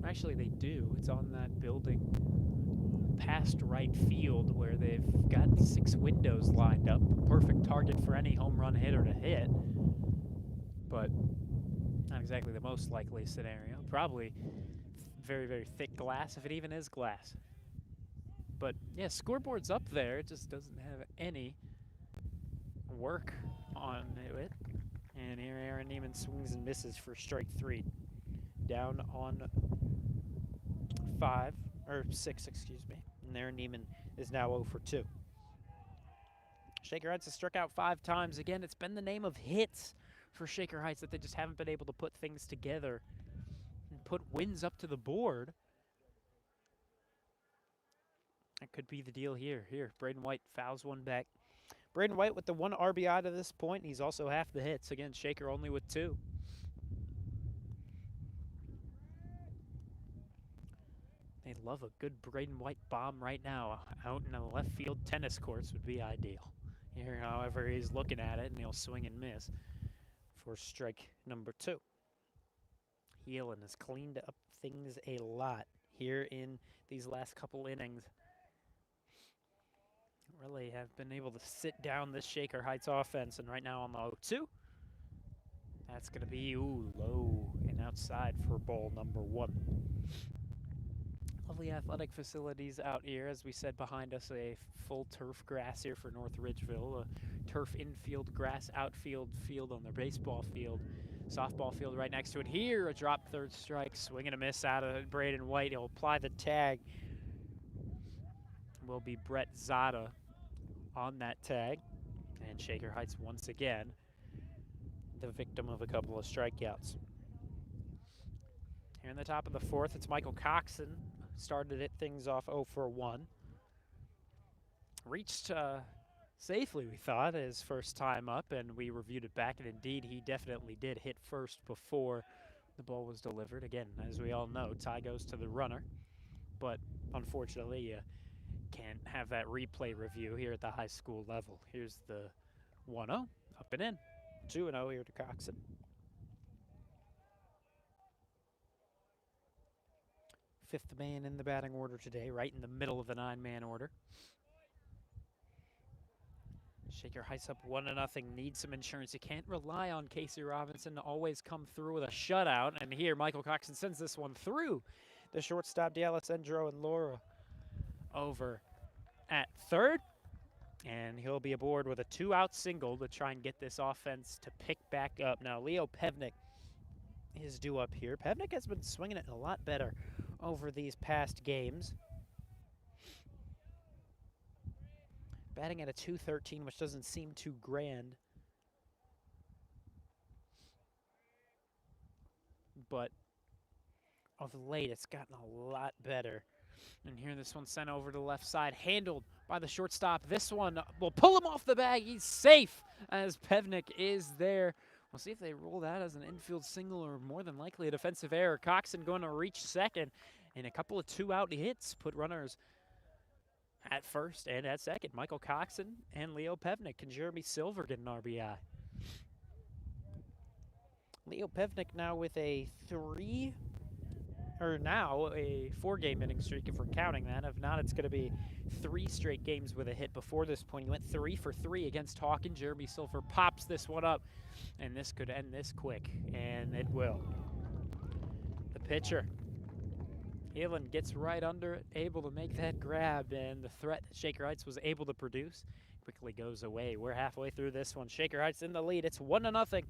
Actually, they do. It's on that building past right field where they've got 6 windows lined up. Perfect target for any home run hitter to hit. But not exactly the most likely scenario. Probably very, very thick glass, if it even is glass. But yeah, scoreboard's up there. It just doesn't have any work on it. And here Aaron Neiman swings and misses for strike 3. Down on 6, excuse me. And Aaron Neiman is now 0 for 2. Shaker Heights has struck out 5 times. Again, it's been the name of hits for Shaker Heights that they just haven't been able to put things together and put wins up to the board. That could be the deal here. Here, Braden White fouls one back. Braden White with the 1 RBI to this point. He's also half the hits. Again, Shaker only with 2. They love a good Braden White bomb right now. Out in the left field tennis courts would be ideal. Here, however, he's looking at it, and he'll swing and miss for strike number 2. Heelan has cleaned up things a lot here in these last couple innings. Really have been able to sit down this Shaker Heights offense, and right now on the 0-2, that's going to be low and outside for ball number 1. Lovely athletic facilities out here. As we said, behind us, a full turf grass here for North Ridgeville. A turf infield grass, outfield field on their baseball field. Softball field right next to it. Here, a drop third strike. Swing and a miss out of Braden White. He'll apply the tag. Will be Brett Zada on that tag. And Shaker Heights once again the victim of a couple of strikeouts. Here in the top of the 4th, it's Michael Coxon. Started it things off 0 for 1. Reached safely, we thought, his first time up, and we reviewed it back, and indeed he definitely did hit first before the ball was delivered. Again, as we all know, tie goes to the runner, but unfortunately you can't have that replay review here at the high school level. Here's the 1-0, up and in. 2-0 here to Coxon. 5th man in the batting order today, right in the middle of the 9-man order. Shaker Heights up 1-0, needs some insurance. You can't rely on Casey Robinson to always come through with a shutout. And here, Michael Coxon sends this one through the shortstop, D'Alessandro and Laura over at third. And he'll be aboard with a 2-out single to try and get this offense to pick back up. Now, Leo Pevnik is due up here. Pevnik has been swinging it a lot better over these past games. Batting at a .213, which doesn't seem too grand. But of late, it's gotten a lot better. And here, this one's sent over to the left side, handled by the shortstop. This one will pull him off the bag. He's safe as Pevnik is there We'll see if they roll that as an infield single or more than likely a defensive error. Coxon going to reach second, and a couple of two-out hits put runners at first and at second. Michael Coxon and Leo Pevnik and Jeremy Silver get an RBI. Leo Pevnik now with a four-game inning streak if we're counting that. If not, it's going to be 3 straight games with a hit. Before this point, he went 3 for 3 against Hawken. Jeremy Silver pops this one up, and this could end this quick, and it will. The pitcher, Heelan, gets right under it, able to make that grab, and the threat that Shaker Heights was able to produce quickly goes away. We're halfway through this one. Shaker Heights in the lead. It's 1-0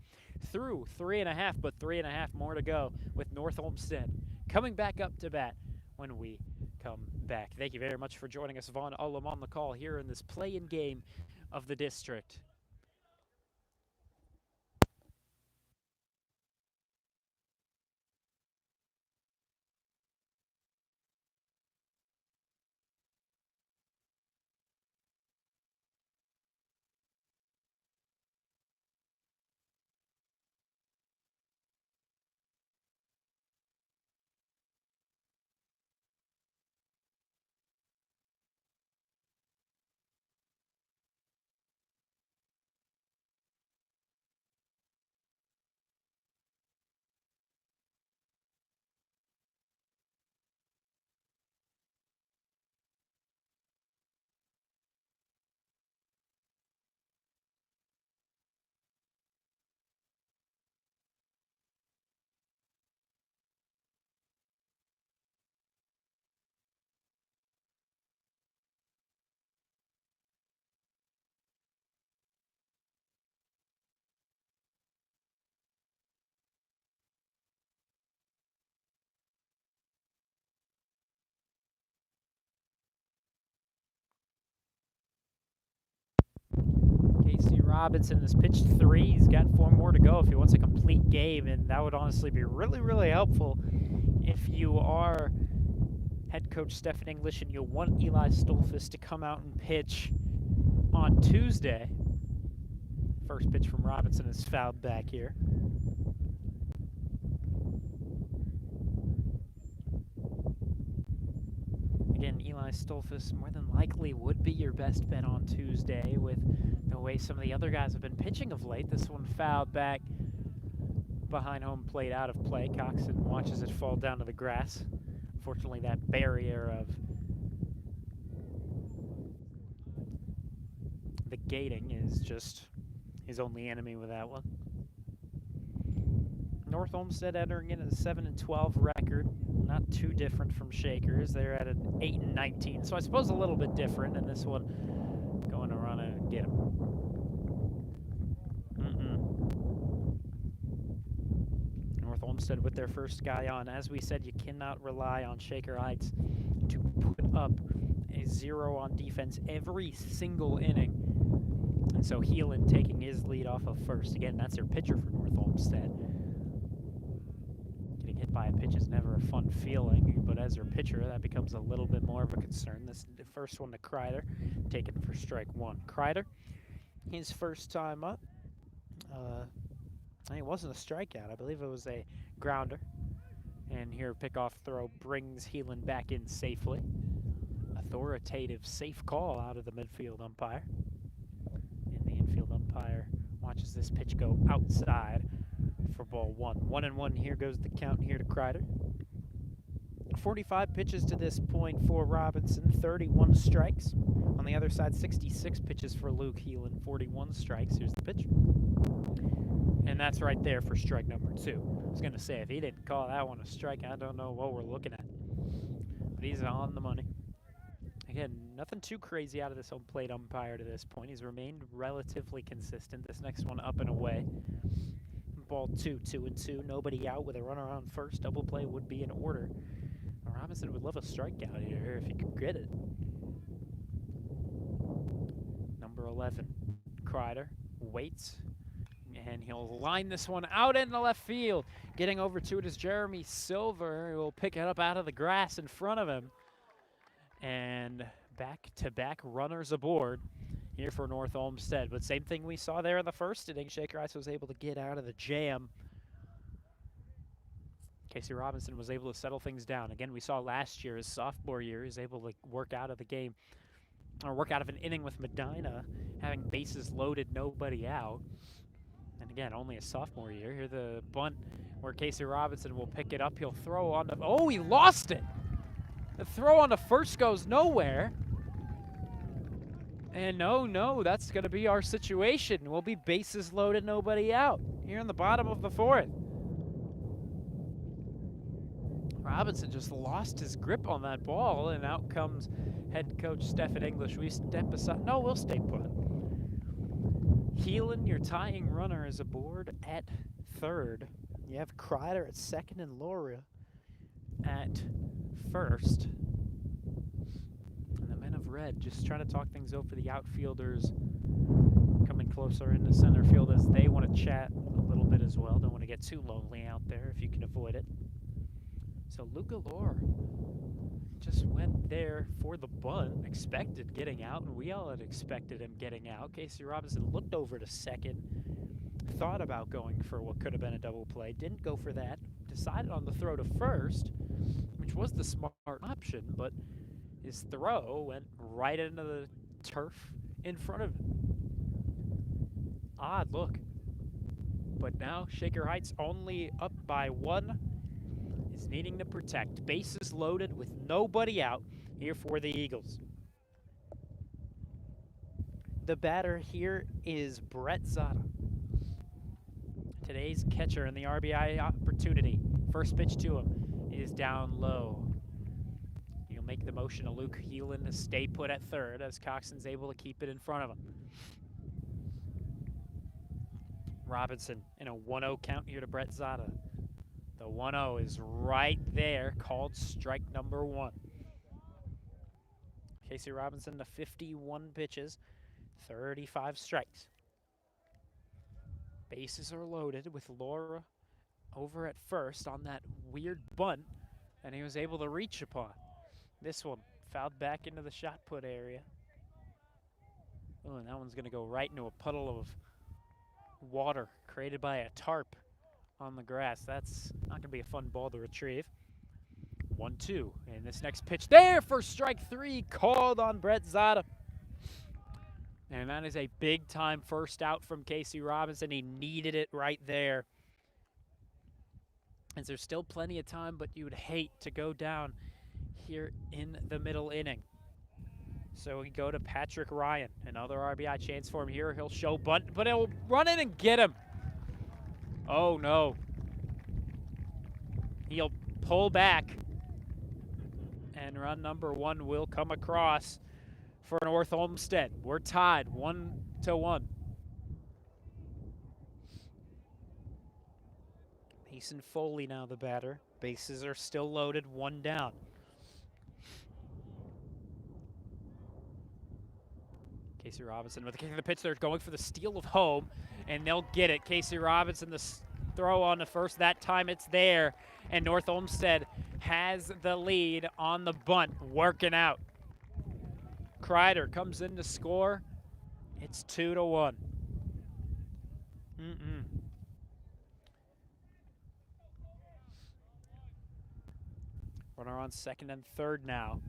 through 3.5, but 3.5 more to go with North Olmsted coming back up to bat when we come back. Thank you very much for joining us, Vaughn Ullum, on the call here in this play-in game of the district. Casey Robinson has pitched 3. He's got 4 more to go if he wants a complete game, and that would honestly be really, really helpful if you are head coach Stephen English and you want Eli Stolfus to come out and pitch on Tuesday. First pitch from Robinson is fouled back here. Again, Eli Stolfus more than likely would be your best bet on Tuesday with the way some of the other guys have been pitching of late. This one fouled back behind home plate, out of play. Coxon watches it fall down to the grass. Unfortunately, that barrier of the gating is just his only enemy with that one. North Olmsted entering in at a 7-12 record. Not too different from Shakers. They're at an 8-19, so I suppose a little bit different. And this one going to run and get him. North Olmsted with their first guy on. As we said, you cannot rely on Shaker Heights to put up a 0 on defense every single inning. And so Heelan taking his lead off of first. Again, that's their pitcher for North Olmsted. Getting hit by a pitch is never a fun feeling, but as their pitcher, that becomes a little bit more of a concern. This is the first one to Kreider, taken for strike 1. Kreider, his first time up. It wasn't a strikeout. I believe it was a grounder. And here, pickoff throw brings Heelan back in safely. Authoritative, safe call out of the midfield umpire. And the infield umpire watches this pitch go outside for ball 1. 1-1. Here goes the count here to Kreider. 45 pitches to this point for Robinson, 31 strikes. On the other side, 66 pitches for Luke Heelan, 41 strikes. Here's the pitch. And that's right there for strike number 2. I was going to say, if he didn't call that one a strike, I don't know what we're looking at. But he's on the money. Again, nothing too crazy out of this home plate umpire to this point. He's remained relatively consistent. This next one up and away. Ball 2, 2-2. Nobody out with a runner on first. Double play would be in order. Robinson would love a strikeout here if he could get it. Number 11, Kreider waits, and he'll line this one out into left field. Getting over to it is Jeremy Silver, who will pick it up out of the grass in front of him. And back-to-back runners aboard here for North Olmsted. But same thing we saw there in the first inning. Shaker Heights was able to get out of the jam. Casey Robinson was able to settle things down. Again, we saw last year, his sophomore year, he was able to work out of the game, or work out of an inning with Medina, having bases loaded, nobody out. And again, only a sophomore year. Here the bunt where Casey Robinson will pick it up. He'll throw on the, oh, he lost it. The throw on the first goes nowhere. And no, that's going to be our situation. We'll be bases loaded, nobody out here in the bottom of the fourth. Robinson just lost his grip on that ball, and out comes head coach Stephen English. We step aside. No, we'll stay put. Heelan, your tying runner, is aboard at third. You have Kreider at second and Laura at first. And the men of red just trying to talk things over. The outfielders coming closer into center field as they want to chat a little bit as well. Don't want to get too lonely out there if you can avoid it. So Luca Lore just went there for the bunt, expected getting out, and we all had expected him getting out. Casey Robinson looked over to second, thought about going for what could have been a double play, didn't go for that, decided on the throw to first, which was the smart option, but his throw went right into the turf in front of him. Odd look. But now Shaker Heights only up by one, is needing to protect. Bases loaded with nobody out here for the Eagles. The batter here is Brett Zada, today's catcher in the RBI opportunity. First pitch to him is down low. He'll make the motion to Luke Heelan to stay put at third as Coxon's able to keep it in front of him. Robinson in a 1-0 count here to Brett Zada. The 1-0 is right there, called strike number one. Casey Robinson to 51 pitches, 35 strikes. Bases are loaded with Laura over at first on that weird bunt that he was able to reach upon. This one fouled back into the shot put area. Oh, and that one's going to go right into a puddle of water created by a tarp on the grass. That's not going to be a fun ball to retrieve. 1-2, and this next pitch there for strike three, called on Brett Zada. And that is a big-time first out from Casey Robinson. He needed it right there. As there's still plenty of time, but you would hate to go down here in the middle inning. So we go to Patrick Ryan. Another RBI chance for him here. He'll show bunt, but he'll run in and get him. Oh, no. He'll pull back, and run number one will come across for North Olmsted. We're tied 1-1. Mason Foley now the batter. Bases are still loaded, one down. Casey Robinson with the kick of the pitch. They're going for the steal of home, and they'll get it. Casey Robinson, the throw on the first. That time it's there, and North Olmsted has the lead on the bunt, working out. Kreider comes in to score. It's 2-1. Runner on second and third now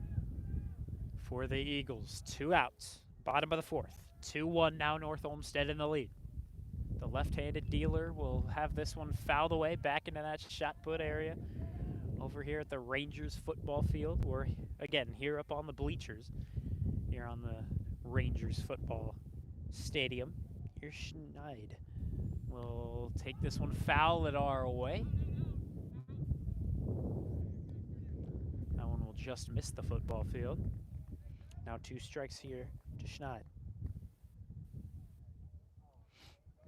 for the Eagles. 2 outs. Bottom of the fourth. 2-1 now, North Olmsted in the lead. The left-handed dealer will have this one fouled away back into that shot put area over here at the Rangers football field. We're, again, here up on the bleachers here on the Rangers football stadium. Here Schneid will take this one, foul it our way. That one will just miss the football field. Now 2 strikes here to Schneid.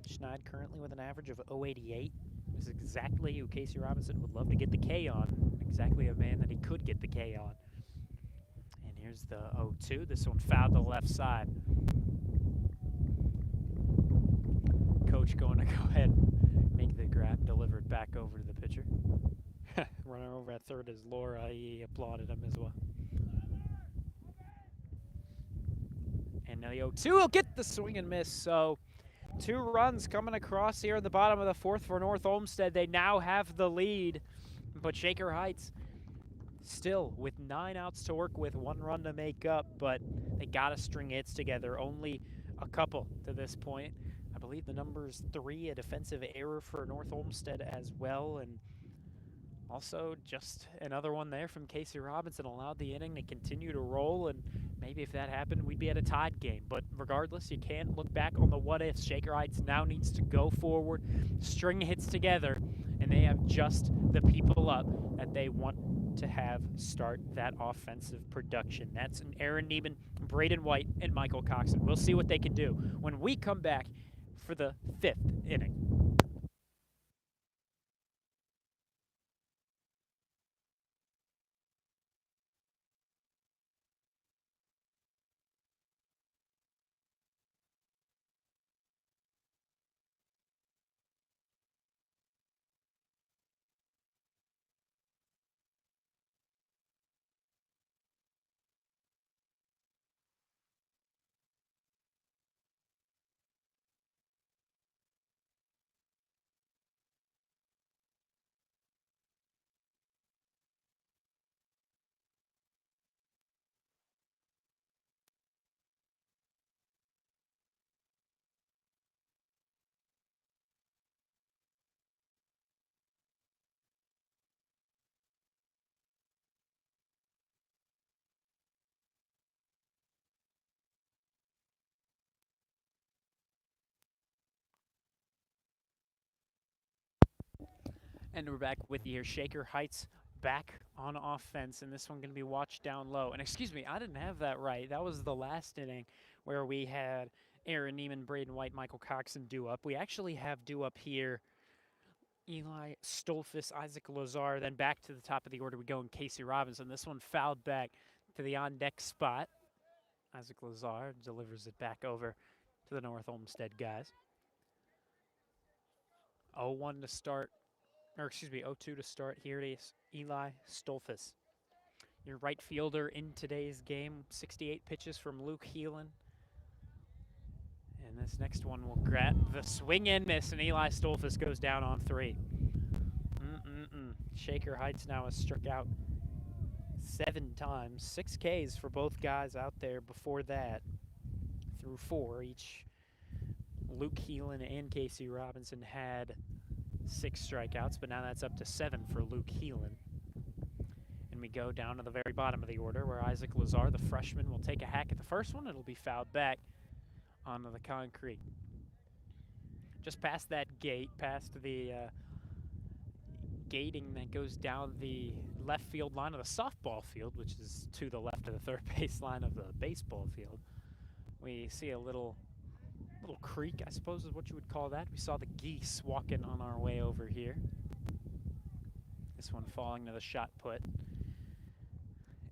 Schneid currently with an average of 088. This is exactly who Casey Robinson would love to get the K on. Exactly a man that he could get the K on. And here's the 0-2. This one fouled to the left side. Coach going to go ahead and make the grab, delivered back over to the pitcher. Runner over at third is Laura. He applauded him as well. And the 0-2 will get the swing and miss. So 2 runs coming across here in the bottom of the 4th for North Olmsted. They now have the lead, but Shaker Heights still with 9 outs to work with, 1 run to make up, but they got to string hits together. Only a couple to this point. I believe the number is 3, a defensive error for North Olmsted as well, and also just another one there from Casey Robinson allowed the inning to continue to roll, and maybe if that happened, we'd be at a tied game. But regardless, you can't look back on the what-ifs. Shaker Heights now needs to go forward, string hits together, and they have just the people up that they want to have start that offensive production. That's an Aaron Neiman, Braden White, and Michael Coxon. We'll see what they can do when we come back for the 5th inning. And we're back with you here. Shaker Heights back on offense, and this one going to be watched down low. And excuse me, I didn't have that right. That was the last inning where we had Aaron Neiman, Braden White, Michael Coxon due up. We actually have due up here Eli Stolfus, Isaac Lazar. Then back to the top of the order we go in Casey Robinson. This one fouled back to the on-deck spot. Isaac Lazar delivers it back over to the North Olmsted guys. 0-1 to start. Or excuse me, 0-2 to start. Here it is, Eli Stolfus. Your right fielder in today's game, 68 pitches from Luke Heelan. And this next one will grab the swing and miss, and Eli Stolfus goes down on 3. Shaker Heights now has struck out 7 times, 6 Ks for both guys out there before that, through 4 each. Luke Heelan and Casey Robinson had 6 strikeouts, but now that's up to 7 for Luke Heelan. And we go down to the very bottom of the order where Isaac Lazar, the freshman, will take a hack at the first one. It'll be fouled back onto the concrete. Just past that gate, past the gating that goes down the left field line of the softball field, which is to the left of the third base line of the baseball field, we see a little creek, I suppose is what you would call that. We saw the geese walking on our way over here. This one falling to the shot put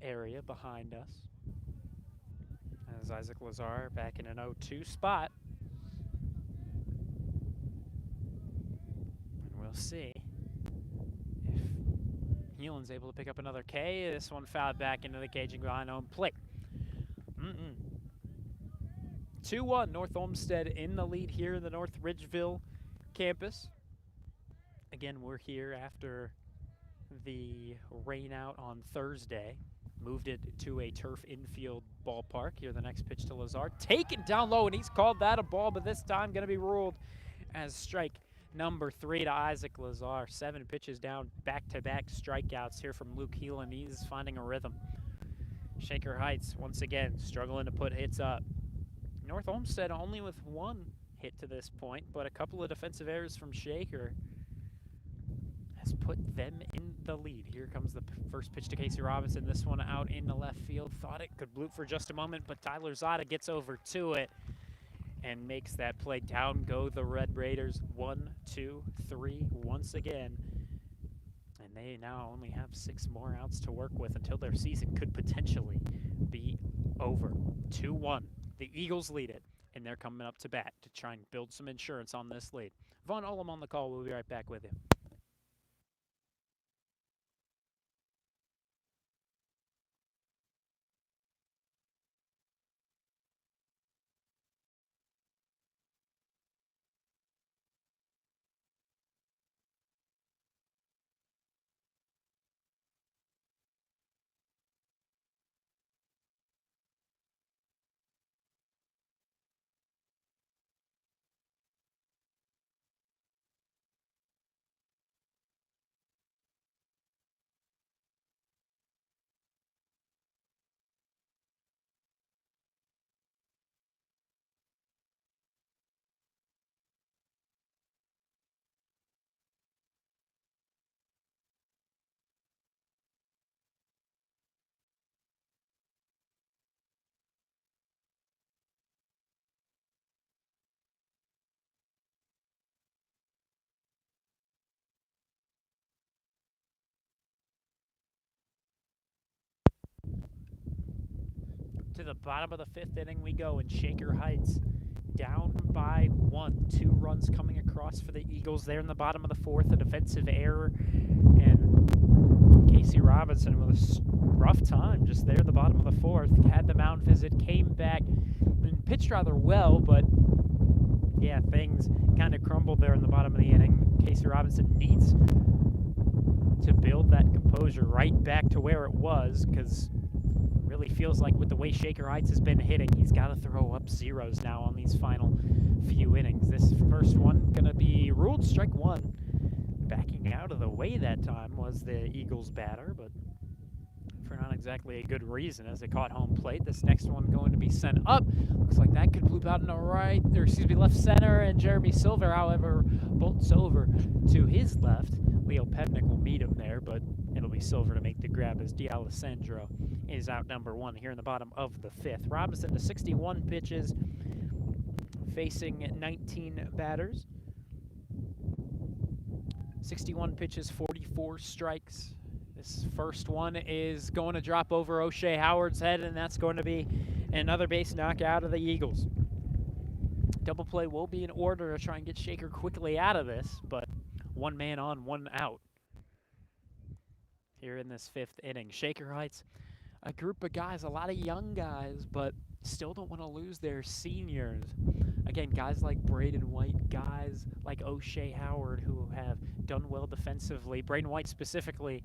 area behind us. As Isaac Lazar back in an 0-2 spot. And we'll see if Heelan's able to pick up another K. This one fouled back into the cage and behind home plate. 2-1, North Olmsted in the lead here in the North Ridgeville campus. Again, we're here after the rain out on Thursday. Moved it to a turf infield ballpark. Here the next pitch to Lazar. Taken down low, and he's called that a ball, but this time going to be ruled as strike number 3 to Isaac Lazar. 7 pitches down, back-to-back strikeouts here from Luke Heelan. He's finding a rhythm. Shaker Heights, once again, struggling to put hits up. North Olmsted only with 1 hit to this point, but a couple of defensive errors from Shaker has put them in the lead. Here comes the first pitch to Casey Robinson. This one out in the left field. Thought it could bloop for just a moment, but Tyler Zada gets over to it and makes that play. Down go the Red Raiders. 1, 2, 3 once again. And they now only have 6 more outs to work with until their season could potentially be over. 2-1. The Eagles lead it, and they're coming up to bat to try and build some insurance on this lead. Vaughn Olam on the call. We'll be right back with you. To the bottom of the fifth inning we go, and Shaker Heights down by 1. 2 runs coming across for the Eagles there in the bottom of the fourth. A defensive error, and Casey Robinson with a rough time just there at the bottom of the fourth. Had the mound visit, came back, and pitched rather well, but yeah, things kind of crumbled there in the bottom of the inning. Casey Robinson needs to build that composure right back to where it was, because really feels like with the way Shaker Heights has been hitting, he's got to throw up zeros now on these final few innings. This first one going to be ruled strike 1. Backing out of the way that time was the Eagles batter, but for not exactly a good reason, as they caught home plate. This next one going to be sent up. Looks like that could loop out into left center, and Jeremy Silver, however, bolts over to his left. Leo Pevnik will meet him there, but it'll be Silver to make the grab as D'Alessandro is out number 1 here in the bottom of the fifth. Robinson to 61 pitches, facing 19 batters. 61 pitches, 44 strikes. This first one is going to drop over O'Shea Howard's head, and that's going to be another base knockout of the Eagles. Double play will be in order to try and get Shaker quickly out of this, but 1 man on, 1 out here in this fifth inning. Shaker Heights, a group of guys, a lot of young guys, but still don't want to lose their seniors. Again, guys like Braden White, guys like O'Shea Howard who have done well defensively. Braden White specifically,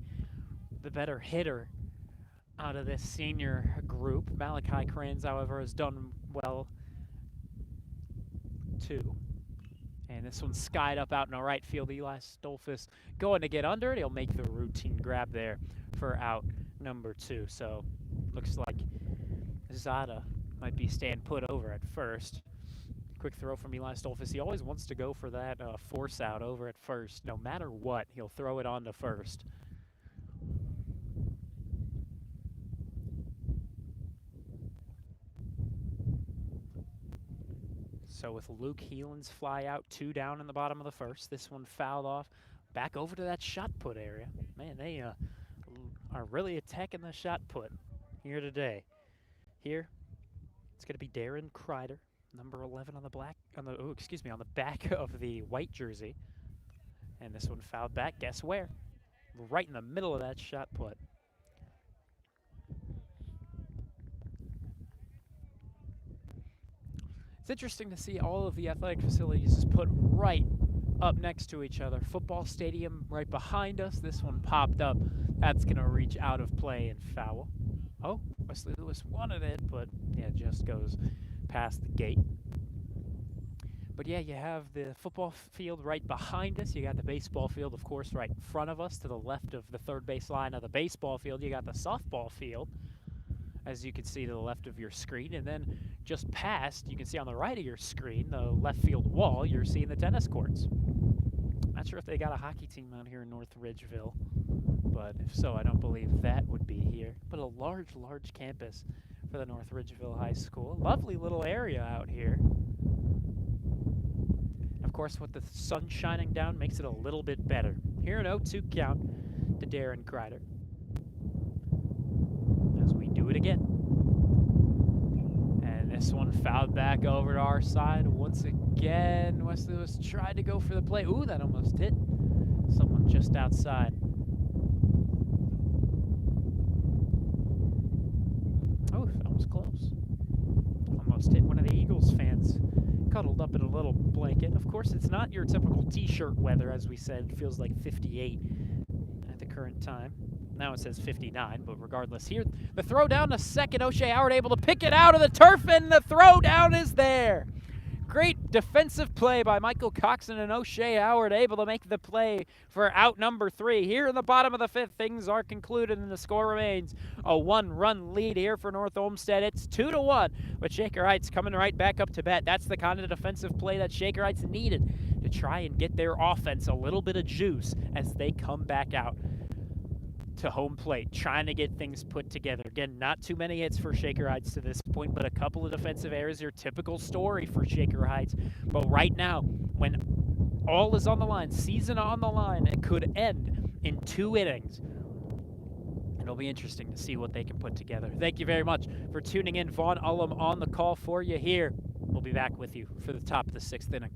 the better hitter out of this senior group. Malachi Kranz, however, has done well too. And this one's skied up out in the right field. Eli Stolfus going to get under it. He'll make the routine grab there for out number 2. So looks like Zada might be staying put over at first. Quick throw from Eli Stolfus. He always wants to go for that force out over at first. No matter what, he'll throw it on to first. So with Luke Heelan's fly out, 2 down in the bottom of the first. This one fouled off. Back over to that shot put area. Man, they are really attacking the shot put here today. Here, it's going to be Darren Kreider, number 11 on the on the back of the white jersey. And this one fouled back. Guess where? Right in the middle of that shot put. It's interesting to see all of the athletic facilities just put right up next to each other. Football stadium right behind us. This one popped up. That's going to reach out of play and foul. Oh, Wesley Lewis wanted it, but yeah, it just goes past the gate. But yeah, you have the football field right behind us. You got the baseball field, of course, right in front of us to the left of the third base line of the baseball field. You got the softball field, as you can see to the left of your screen. And then just past, you can see on the right of your screen, the left field wall, you're seeing the tennis courts. Not sure if they got a hockey team out here in North Ridgeville, but if so, I don't believe that would be here. But a large, large campus for the North Ridgeville High School. Lovely little area out here. Of course, with the sun shining down, makes it a little bit better. Here an 0-2 count to Darren Kreider. As we do it again. And this one fouled back over to our side once again. Wesley Lewis tried to go for the play. Ooh, that almost hit someone just outside. Oh, that was close. Almost hit one of the Eagles fans cuddled up in a little blanket. Of course, it's not your typical t-shirt weather, as we said. It feels like 58 at the current time. Now it says 59, but regardless, here the throw down to second. O'Shea Howard able to pick it out of the turf, and the throw down is there. Great defensive play by Michael Coxon, and O'Shea Howard able to make the play for out number 3. Here in the bottom of the fifth, things are concluded, and the score remains a 1-run lead here for North Olmsted. It's 2-1, but Shaker Heights coming right back up to bat. That's the kind of defensive play that Shaker Heights needed to try and get their offense a little bit of juice as they come back out to home plate, trying to get things put together. Again, not too many hits for Shaker Heights to this point, but a couple of defensive errors. Your typical story for Shaker Heights. But right now, when all is on the line, season on the line, it could end in 2 innings. And It'll be interesting to see what they can put together. Thank you very much for tuning in. Vaughn Ullum on the call for you here. We'll be back with you for the top of the 6th inning.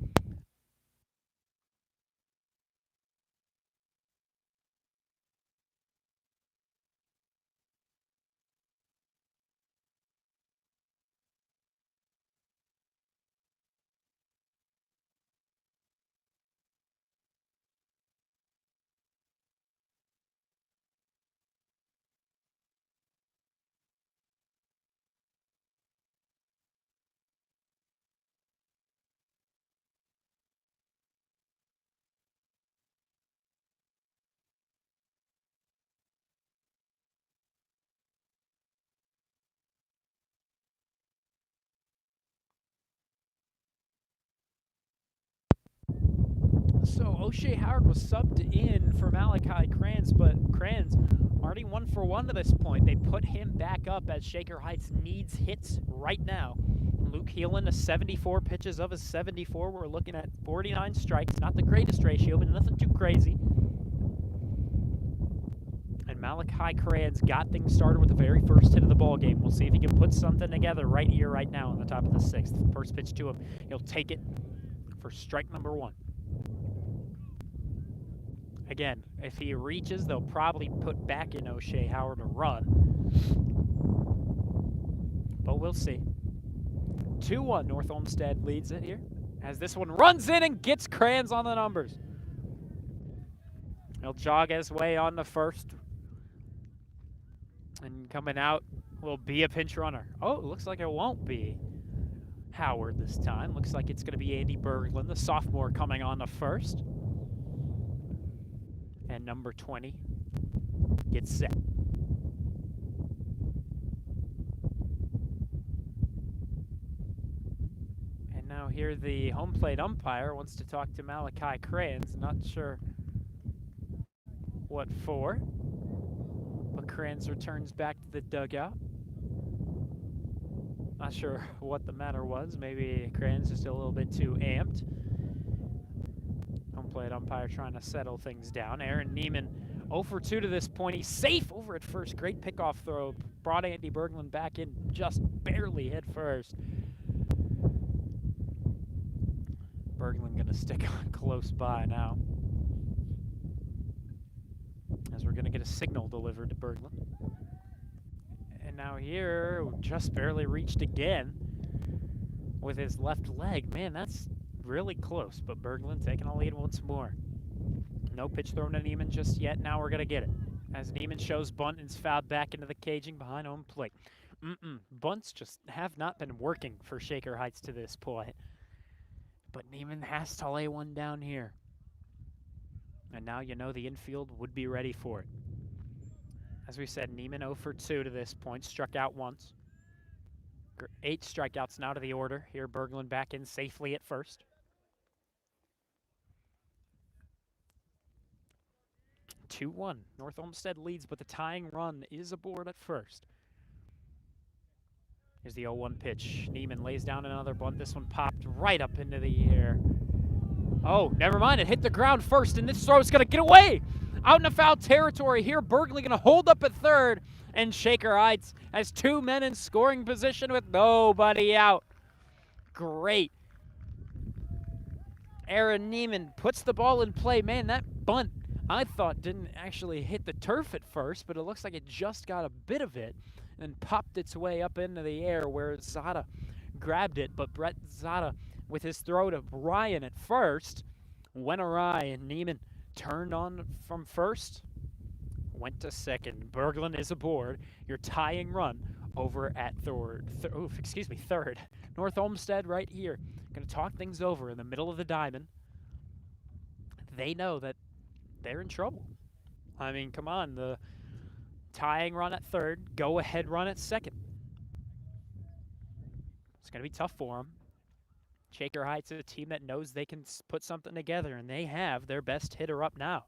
So O'Shea Howard was subbed in for Malachi Kranz, but Kranz already 1 for 1 to this point. They put him back up as Shaker Heights needs hits right now. Luke Heelan to 74 pitches of his 74. We're looking at 49 strikes. Not the greatest ratio, but nothing too crazy. And Malachi Kranz got things started with the very first hit of the ball game. We'll see if he can put something together right here, right now, on the top of the 6th. First pitch to him. He'll take it for strike number 1. Again, if he reaches, they'll probably put back in O'Shea Howard a run. But we'll see. 2-1, North Olmsted leads it here. As this one runs in and gets Kranz on the numbers. He'll jog his way on the first. And coming out will be a pinch runner. Oh, it looks like it won't be Howard this time. Looks like it's going to be Andy Berglund, the sophomore, coming on the first. And number 20 gets set. And now here the home plate umpire wants to talk to Malachi Kranz. Not sure what for, but Kranz returns back to the dugout. Not sure what the matter was. Maybe Kranz just a little bit too amped. Home plate umpire trying to settle things down. Aaron Neiman 0 for 2 to this point. He's safe over at first. Great pickoff throw. Brought Andy Berglund back in, just barely hit first. Berglund going to stick on close by now, as we're going to get a signal delivered to Berglund. And now here, just barely reached again with his left leg. Man, that's really close, but Berglund taking a lead once more. No pitch thrown to Neiman just yet. Now we're going to get it. As Neiman shows bunt and is fouled back into the caging behind home plate. Bunts just have not been working for Shaker Heights to this point. But Neiman has to lay one down here. And now you know the infield would be ready for it. As we said, Neiman 0 for 2 to this point. Struck out once. 8 strikeouts now to the order. Here Berglund back in safely at first. 2-1. North Olmsted leads, but the tying run is aboard at first. Here's the 0-1 pitch. Neiman lays down another bunt. This one popped right up into the air. Oh, never mind. It hit the ground first, and this throw is going to get away. Out in the foul territory here. Berglund going to hold up at third, and Shaker Heights has 2 men in scoring position with nobody out. Great. Aaron Neiman puts the ball in play. Man, that bunt, I thought, didn't actually hit the turf at first, but it looks like it just got a bit of it and popped its way up into the air where Zada grabbed it. But Brett Zada, with his throw to Ryan at first, went awry, and Neiman turned on from first, went to second. Berglund is aboard. Your tying run over at third. Third. North Olmsted right here. Going to talk things over in the middle of the diamond. They know that they're in trouble. I mean, come on. The tying run at third, go-ahead run at second. It's going to be tough for them. Shaker Heights is a team that knows they can put something together, and they have their best hitter up now.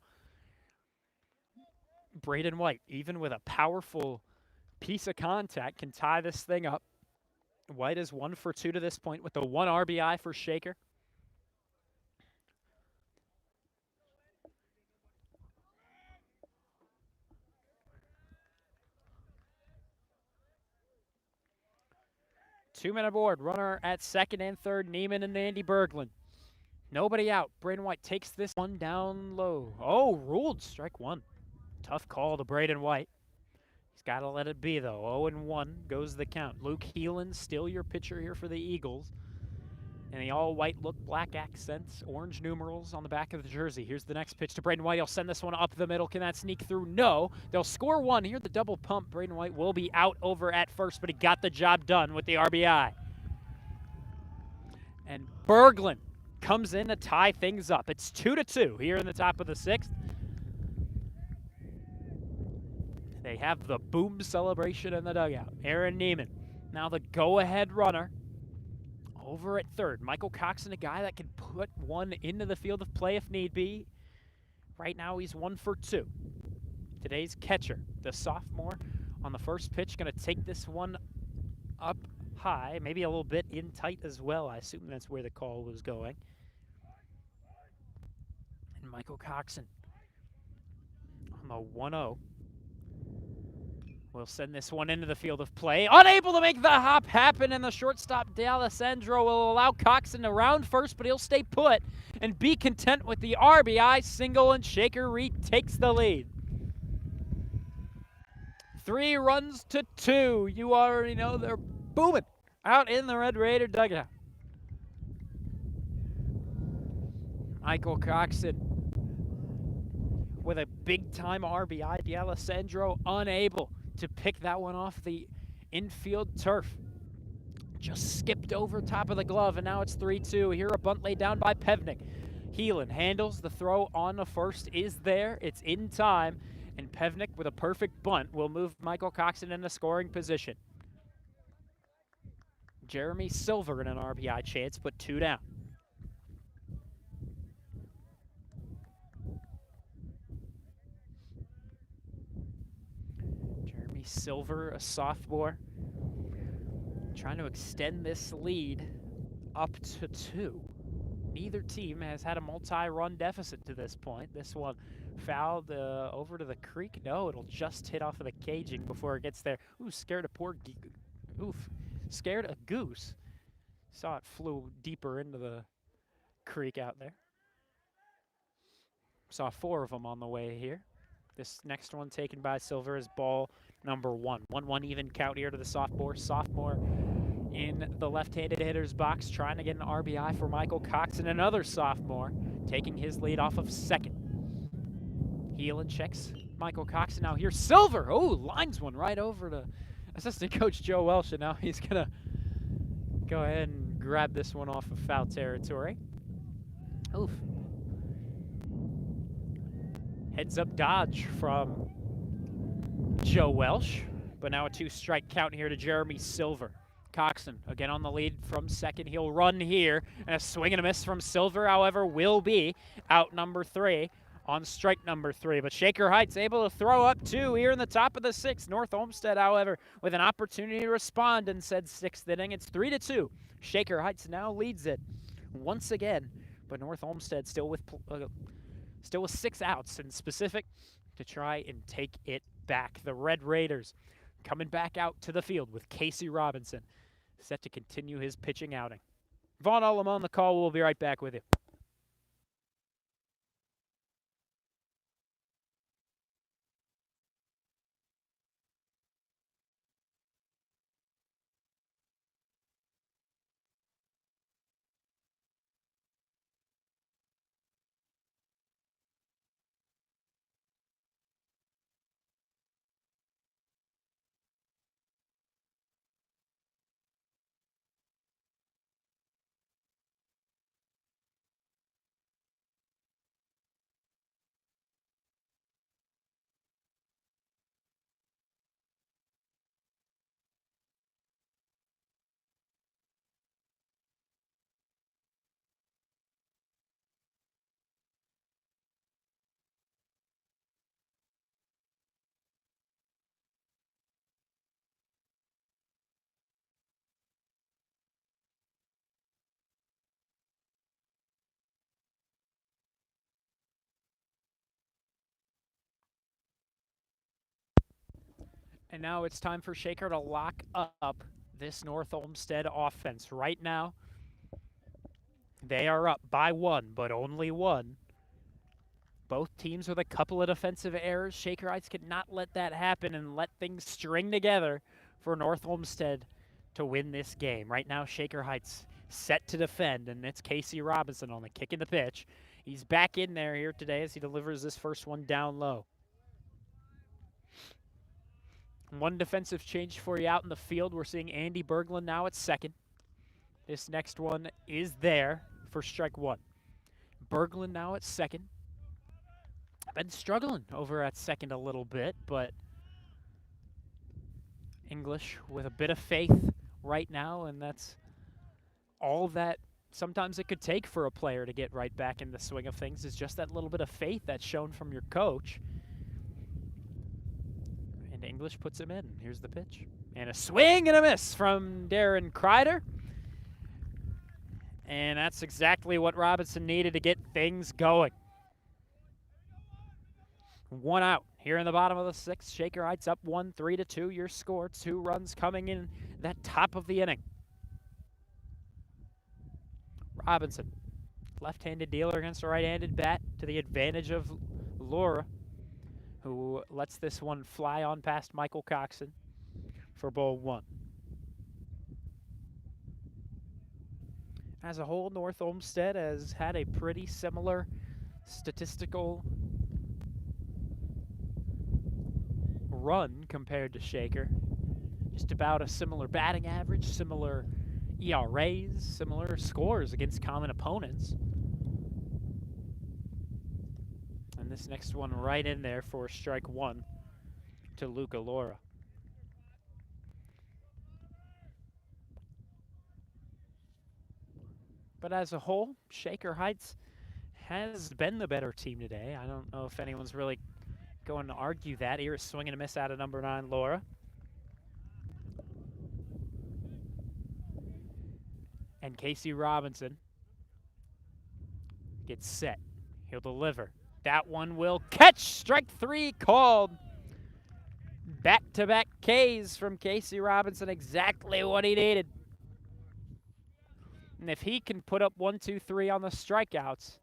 Braden White, even with a powerful piece of contact, can tie this thing up. White is 1 for 2 to this point with the 1 RBI for Shaker. 2-men aboard. Runner at second and third, Neiman and Andy Berglund. Nobody out. Braden White takes this one down low. Oh, ruled strike one. Tough call to Braden White. He's got to let it be, though. 0-1 goes the count. Luke Heelan, still your pitcher here for the Eagles. And the all-white look, black accents, orange numerals on the back of the jersey. Here's the next pitch to Braden White. He'll send this one up the middle. Can that sneak through? No. They'll score one. Here, the double pump. Braden White will be out over at first, but he got the job done with the RBI. And Berglund comes in to tie things up. It's 2-2 here in the top of the sixth. They have the boom celebration in the dugout. Aaron Neiman, now the go-ahead runner. Over at third, Michael Coxon, a guy that can put one into the field of play if need be. Right now, he's 1 for 2. Today's catcher, the sophomore, on the first pitch, going to take this one up high, maybe a little bit in tight as well. I assume that's where the call was going. And Michael Coxon on the 1-0. We'll send this one into the field of play. Unable to make the hop happen, and the shortstop, D'Alessandro, will allow Coxon to round first, but he'll stay put and be content with the RBI single, and Shaker retakes the lead. 3 runs to 2. You already know they're booming out in the Red Raider dugout. Michael Coxon with a big-time RBI. D'Alessandro unable to pick that one off the infield turf. Just skipped over top of the glove, and now it's 3-2. Here a bunt laid down by Pevnik. Heelan handles the throw on the first, is there. It's in time, and Pevnik with a perfect bunt will move Michael Coxon into scoring position. Jeremy Silver in an RBI chance, but 2 down. Jeremy Silver, a sophomore, trying to extend this lead up to 2. Neither team has had a multi-run deficit to this point. This one fouled over to the creek. No, it'll just hit off of the caging before it gets there. Ooh, scared a goose. Saw it flew deeper into the creek out there. Saw 4 of them on the way here. This next one taken by Silver is ball number 1. 1-1 even count here to the sophomore. Sophomore in the left-handed hitter's box, trying to get an RBI for Michael Coxon. Another sophomore taking his lead off of second. Heelan checks Michael Coxon. Now here's Silver. Oh, lines one right over to assistant coach Joe Welsh, and now he's going to go ahead and grab this one off of foul territory. Oof. Heads up dodge from Joe Welsh, but now a 2-strike count here to Jeremy Silver. Coxon again on the lead from second. He'll run here, and a swing and a miss from Silver, however, will be out number 3 on strike number 3. But Shaker Heights able to throw up 2 here in the top of the 6th. North Olmsted, however, with an opportunity to respond in said 6th inning. It's 3-2. Shaker Heights now leads it once again, but North Olmsted still with 6 outs and specific to try and take it back. The Red Raiders coming back out to the field with Casey Robinson set to continue his pitching outing. Vaughn Ullum on the call. We'll be right back with you. And now it's time for Shaker to lock up this North Olmsted offense right now. They are up by one, but only one. Both teams with a couple of defensive errors. Shaker Heights could not let that happen and let things string together for North Olmsted to win this game. Right now, Shaker Heights set to defend, and it's Casey Robinson on the kick in the pitch. He's back in there here today as he delivers this first one down low. One defensive change for you out in the field. We're seeing Andy Berglund now at second. This next one is there for strike one. Berglund now at second. Been struggling over at second a little bit, but English with a bit of faith right now, and that's all that sometimes it could take for a player to get right back in the swing of things, is just that little bit of faith that's shown from your coach. And English puts him in. Here's the pitch. And a swing and a miss from Darren Kreider. And that's exactly what Robinson needed to get things going. One out here in the bottom of the sixth. Shaker Heights up 1, 3-2. Your score. 2 runs coming in that top of the inning. Robinson, left-handed dealer against a right-handed bat to the advantage of Laura, who lets this one fly on past Michael Coxon for ball one. As a whole, North Olmsted has had a pretty similar statistical run compared to Shaker. Just about a similar batting average, similar ERAs, similar scores against common opponents. And this next one right in there for strike one to Luca Laura. But as a whole, Shaker Heights has been the better team today. I don't know if anyone's really going to argue that. Here is swing and a miss out of number 9, Laura. And Casey Robinson gets set. He'll deliver. That one will catch. Strike 3 called. Back-to-back Ks from Casey Robinson. Exactly what he needed. And if he can put up 1, 2, 3 on the strikeouts,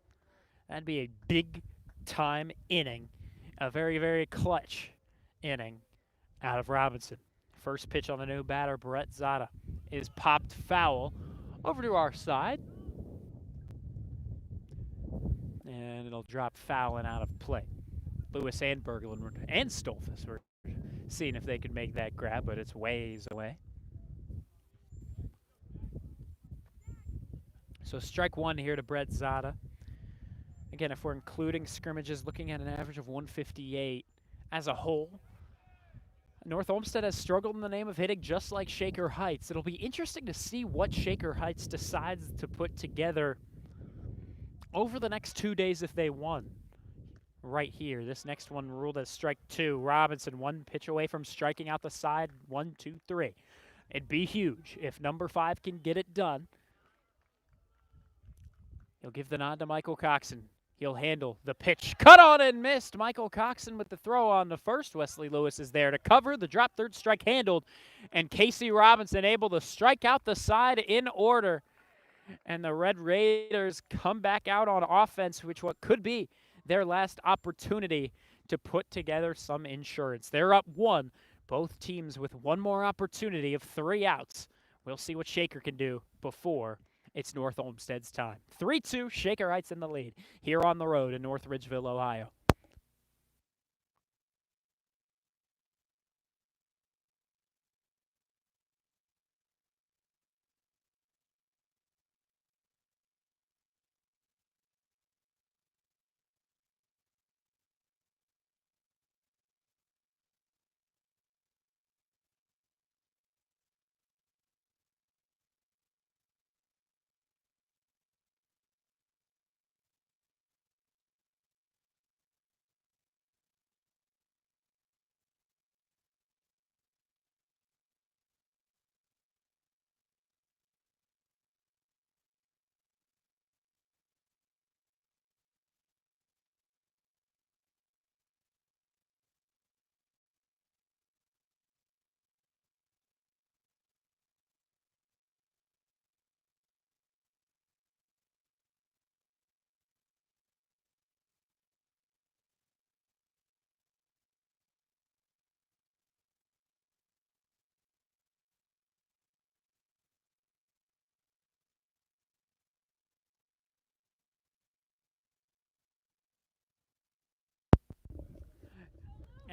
that'd be a big-time inning. A very, very clutch inning out of Robinson. First pitch on the new batter, Brett Zada, is popped foul over to our side. And it'll drop foul and out of play. Lewis and Berglund and Stolfus were seeing if they could make that grab, but it's ways away. So strike one here to Brett Zada. Again, if we're including scrimmages, looking at an average of 158 as a whole. North Olmsted has struggled in the name of hitting just like Shaker Heights. It'll be interesting to see what Shaker Heights decides to put together over the next 2 days if they won. Right here, this next one ruled as strike 2. Robinson, 1 pitch away from striking out the side. 1, 2, 3. It'd be huge if number 5 can get it done. He'll give the nod to Michael Coxon. He'll handle the pitch. Cut on and missed. Michael Coxon with the throw on the first. Wesley Lewis is there to cover. The drop third strike handled. And Casey Robinson able to strike out the side in order. And the Red Raiders come back out on offense, which what could be their last opportunity to put together some insurance. They're up 1. Both teams with one more opportunity of 3 outs. We'll see what Shaker can do before it's North Olmsted's time. 3-2, Shaker Heights in the lead here on the road in North Ridgeville, Ohio.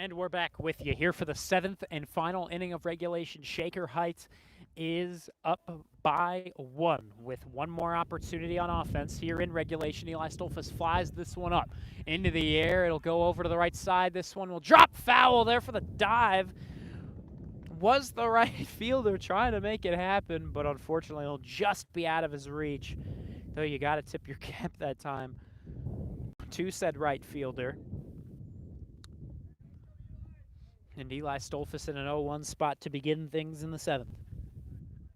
And we're back with you here for the 7th and final inning of regulation. Shaker Heights is up by 1 with one more opportunity on offense here in regulation. Eli Stolfus flies this one up into the air. It'll go over to the right side. This one will drop foul there for the dive. Was the right fielder trying to make it happen, but unfortunately it'll just be out of his reach. Though you got to tip your cap that time to said right fielder. And Eli Stolfus in an 0-1 spot to begin things in the 7th.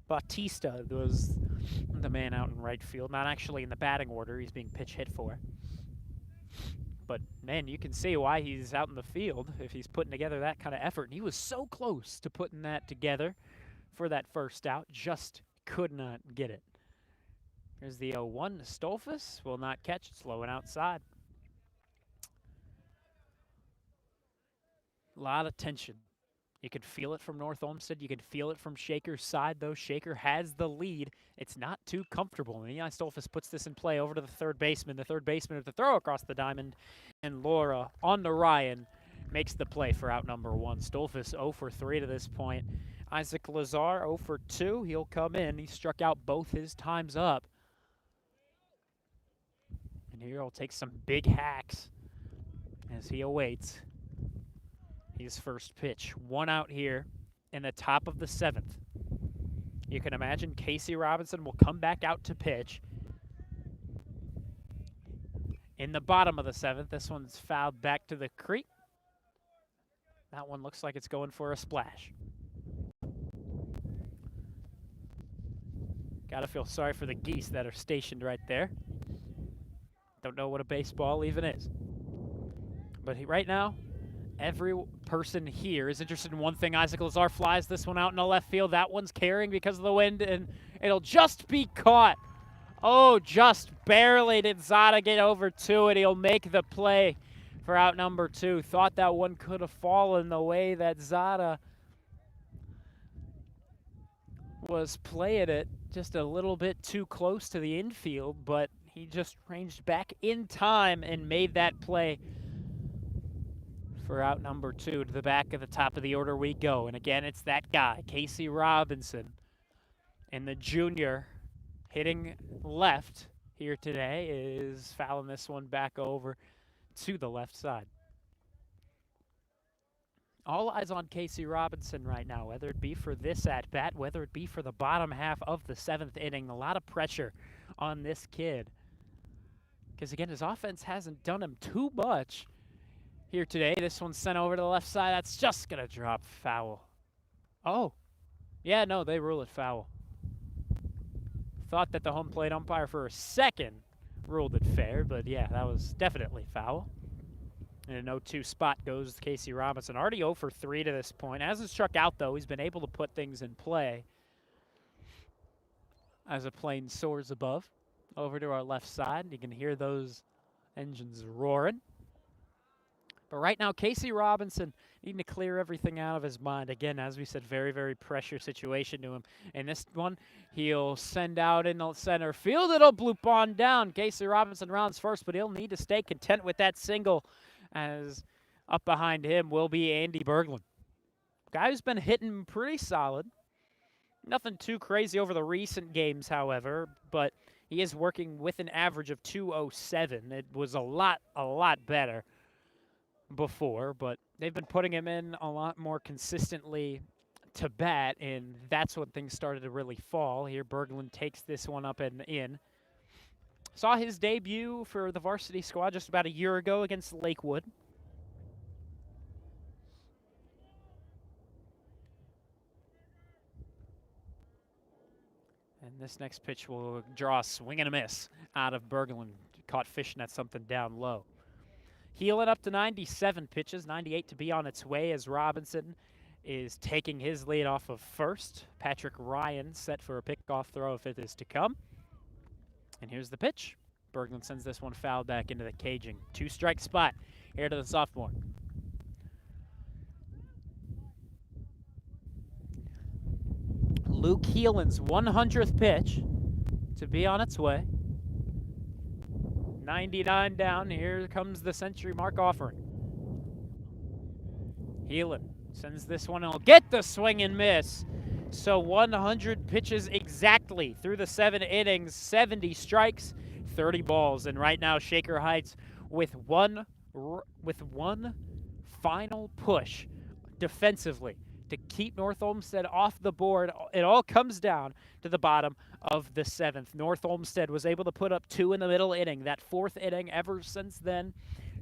Bautista was the man out in right field. Not actually in the batting order. He's being pitch hit for. But, man, you can see why he's out in the field if he's putting together that kind of effort. And he was so close to putting that together for that first out. Just could not get it. Here's the 0-1. Stolfus will not catch it. Slow and outside. A lot of tension. You could feel it from North Olmsted. You could feel it from Shaker's side, though. Shaker has the lead. It's not too comfortable. And Eli Stolfus puts this in play over to the third baseman. The third baseman with the throw across the diamond. And Laura on to Ryan makes the play for out number 1. Stolfus 0 for 3 to this point. Isaac Lazar 0 for 2. He'll come in. He struck out both his times up. And here he'll take some big hacks as he awaits his first pitch. 1 out here in the top of the 7th. You can imagine Casey Robinson will come back out to pitch. In the bottom of the 7th, this one's fouled back to the creek. That one looks like it's going for a splash. Gotta feel sorry for the geese that are stationed right there. Don't know what a baseball even is. But right now, every person here is interested in one thing. Isaac Lazar flies this one out in the left field. That one's carrying because of the wind, and it'll just be caught. Oh, just barely did Zada get over to it. He'll make the play for out number 2. Thought that one could have fallen the way that Zada was playing it just a little bit too close to the infield, but he just ranged back in time and made that play for out number 2. To the back of the top of the order we go. And again, it's that guy, Casey Robinson. And the junior hitting left here today is fouling this one back over to the left side. All eyes on Casey Robinson right now, whether it be for this at-bat, whether it be for the bottom half of the 7th inning. A lot of pressure on this kid. Because, again, his offense hasn't done him too much here today. This one's sent over to the left side. That's just going to drop foul. Oh. Yeah, no, they rule it foul. Thought that the home plate umpire for a second ruled it fair, but yeah, that was definitely foul. And an 0-2 spot goes Casey Robinson. Already 0 for 3 to this point. Hasn't struck out, though. He's been able to put things in play as a plane soars above. Over to our left side. You can hear those engines roaring. But right now, Casey Robinson needing to clear everything out of his mind. Again, as we said, very, very pressure situation to him. And this one, he'll send out in the center field. It'll bloop on down. Casey Robinson rounds first, but he'll need to stay content with that single, as up behind him will be Andy Berglund. Guy who's been hitting pretty solid. Nothing too crazy over the recent games, however, but he is working with an average of 207. It was a lot better before, but they've been putting him in a lot more consistently to bat, and that's when things started to really fall. Here, Berglund takes this one up and in. Saw his debut for the varsity squad just about a year ago against Lakewood. And this next pitch will draw a swing and a miss out of Berglund. Caught fishing at something down low. Healing up to 97 pitches, 98 to be on its way as Robinson is taking his lead off of first. Patrick Ryan set for a pickoff throw if it is to come. And here's the pitch. Berglund sends this one foul back into the caging. 2-strike spot here to the sophomore. Luke Heelan's 100th pitch to be on its way. 99 down. Here comes the century mark offering. Heelan sends this one. He'll get the swing and miss. So 100 pitches exactly through the 7 innings, 70 strikes, 30 balls. And right now, Shaker Heights with one final push defensively to keep North Olmsted off the board. It all comes down to the bottom of the 7th. North Olmsted was able to put up 2 in the middle inning. That 4th inning, ever since then,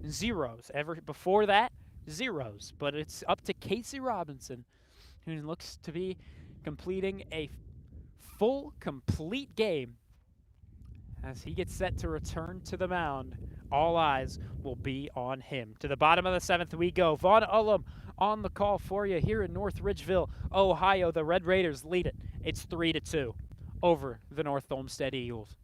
zeros. Ever before that, zeros. But it's up to Casey Robinson, who looks to be completing a full, complete game as he gets set to return to the mound. All eyes will be on him. To the bottom of the 7th we go. Vaughn Ullum on the call for you here in North Ridgeville, Ohio. The Red Raiders lead it. It's 3-2 over the North Olmsted Eagles.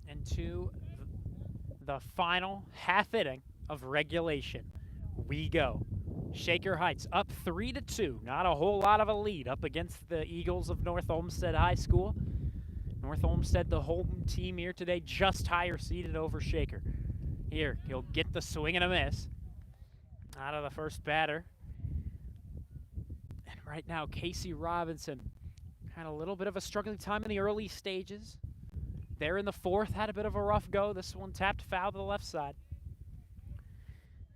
And to the final half inning of regulation we go. Shaker Heights up 3-2. Not a whole lot of a lead up against the Eagles of North Olmsted High School. North Olmsted, the home team here today, just higher seeded over Shaker. Here, he'll get the swing and a miss out of the first batter. And right now, Casey Robinson had a little bit of a struggling time in the early stages. There in the 4th, had a bit of a rough go. This one tapped foul to the left side.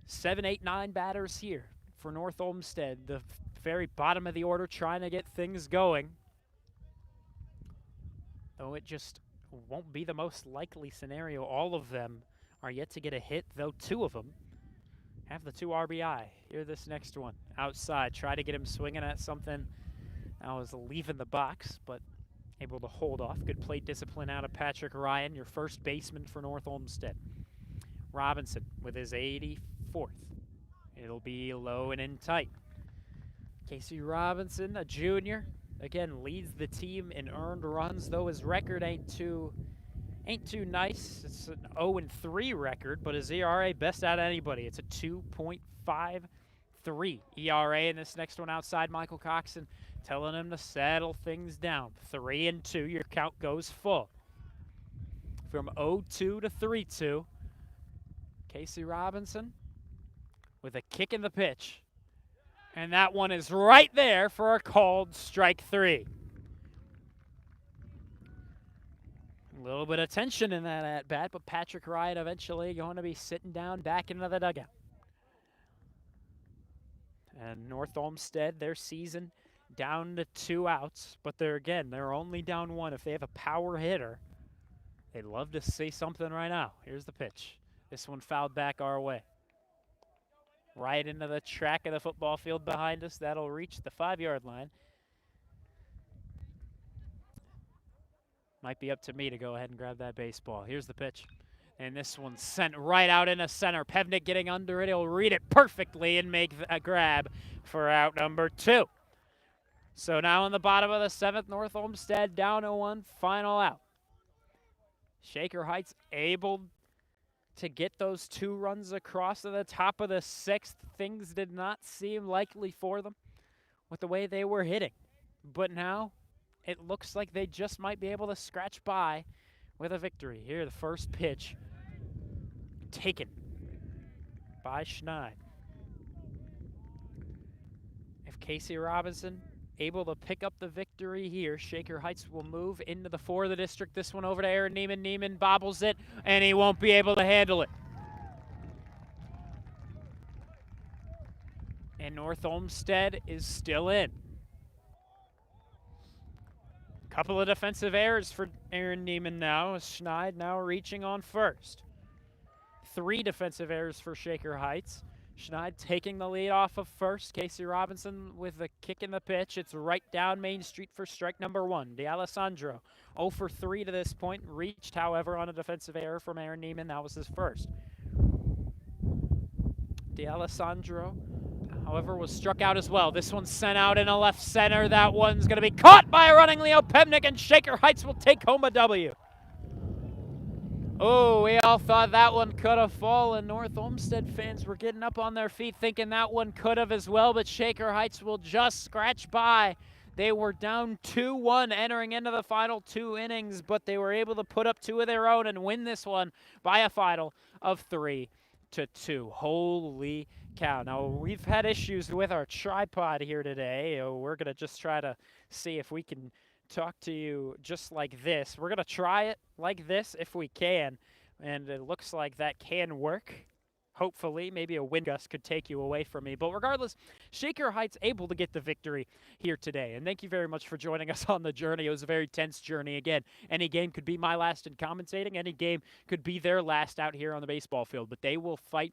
7, 8, 9 batters here for North Olmsted. The very bottom of the order trying to get things going. Though it just won't be the most likely scenario. All of them are yet to get a hit, though 2 of them have the 2 RBI. Here, this next one. Outside, try to get him swinging at something that was leaving the box, but able to hold off. Good plate discipline out of Patrick Ryan, your first baseman for North Olmsted. Robinson with his 84th. It'll be low and in tight. Casey Robinson, a junior, again leads the team in earned runs, though his record ain't too nice. It's an 0-3 record, but his ERA best out of anybody. It's a 2.53 ERA. And this next one outside, Michael Coxon telling him to settle things down. 3-2, your count goes full. From 0-2 to 3-2, Casey Robinson with a kick in the pitch. And that one is right there for a called strike 3. A little bit of tension in that at-bat, but Patrick Ryan eventually going to be sitting down back into the dugout. And North Olmsted, their season down to 2 outs, but they're only down 1. If they have a power hitter, they'd love to see something right now. Here's the pitch. This one fouled back our way. Right into the track of the football field behind us. That'll reach the 5-yard line. Might be up to me to go ahead and grab that baseball. Here's the pitch. And this one's sent right out into center. Pevnik getting under it. He'll read it perfectly and make a grab for out number 2. So now in the bottom of the 7th, North Olmsted down to 1, final out. Shaker Heights able to get those 2 runs across to the top of the 6th. Things did not seem likely for them with the way they were hitting. But now it looks like they just might be able to scratch by with a victory. Here, the first pitch taken by Schneid. If Casey Robinson able to pick up the victory here, Shaker Heights will move into the 4 of the district. This one over to Aaron Neiman. Neiman bobbles it, and he won't be able to handle it. And North Olmsted is still in. Couple of defensive errors for Aaron Neiman now. Schneid now reaching on first. 3 defensive errors for Shaker Heights. Schneid taking the lead off of first. Casey Robinson with the kick in the pitch. It's right down Main Street for strike number 1. D'Alessandro 0 for 3 to this point. Reached, however, on a defensive error from Aaron Neiman. That was his first. D'Alessandro, however, was struck out as well. This one's sent out in a left center. That one's going to be caught by a running Leo Pemnick, and Shaker Heights will take home a W. Oh, we all thought that one could have fallen. North Olmsted fans were getting up on their feet thinking that one could have as well, but Shaker Heights will just scratch by. They were down 2-1 entering into the final 2 innings, but they were able to put up 2 of their own and win this one by a final of 3-2. Holy cow. Now, we've had issues with our tripod here today. We're going to just try to see if we can talk to you just like this. We're going to try it like this if we can, and it looks like that can work. Hopefully, maybe a wind gust could take you away from me. But regardless, Shaker Heights able to get the victory here today. And thank you very much for joining us on the journey. It was a very tense journey. Again, any game could be my last in commentating. Any game could be their last out here on the baseball field. But they will fight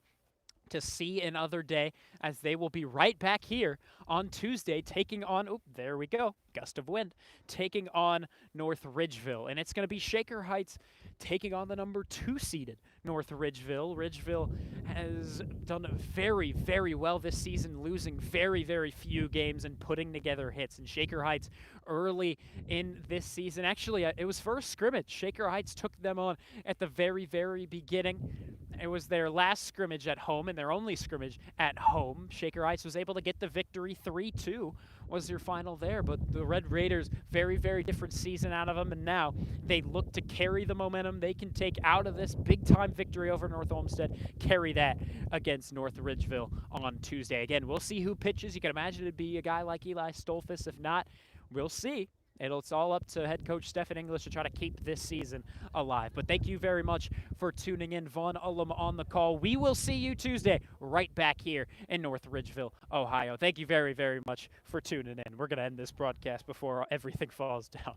to see another day, as they will be right back here on Tuesday taking on, oh, there we go, gust of wind, taking on North Ridgeville. And it's going to be Shaker Heights taking on the number 2 seeded North Ridgeville. Ridgeville has done very, very well this season, losing very, very few games and putting together hits. And Shaker Heights early in this season, actually, it was first scrimmage. Shaker Heights took them on at the very, very beginning. It was their last scrimmage at home and their only scrimmage at home. Shaker Heights was able to get the victory. 3-2 was their final there. But the Red Raiders, very, very different season out of them. And now they look to carry the momentum they can take out of this big-time victory over North Olmsted, carry that against North Ridgeville on Tuesday. Again, we'll see who pitches. You can imagine it'd be a guy like Eli Stolfus. If not, we'll see. It's all up to head coach Stephen English to try to keep this season alive. But thank you very much for tuning in. Vaughn Ullum on the call. We will see you Tuesday right back here in North Ridgeville, Ohio. Thank you very, very much for tuning in. We're going to end this broadcast before everything falls down.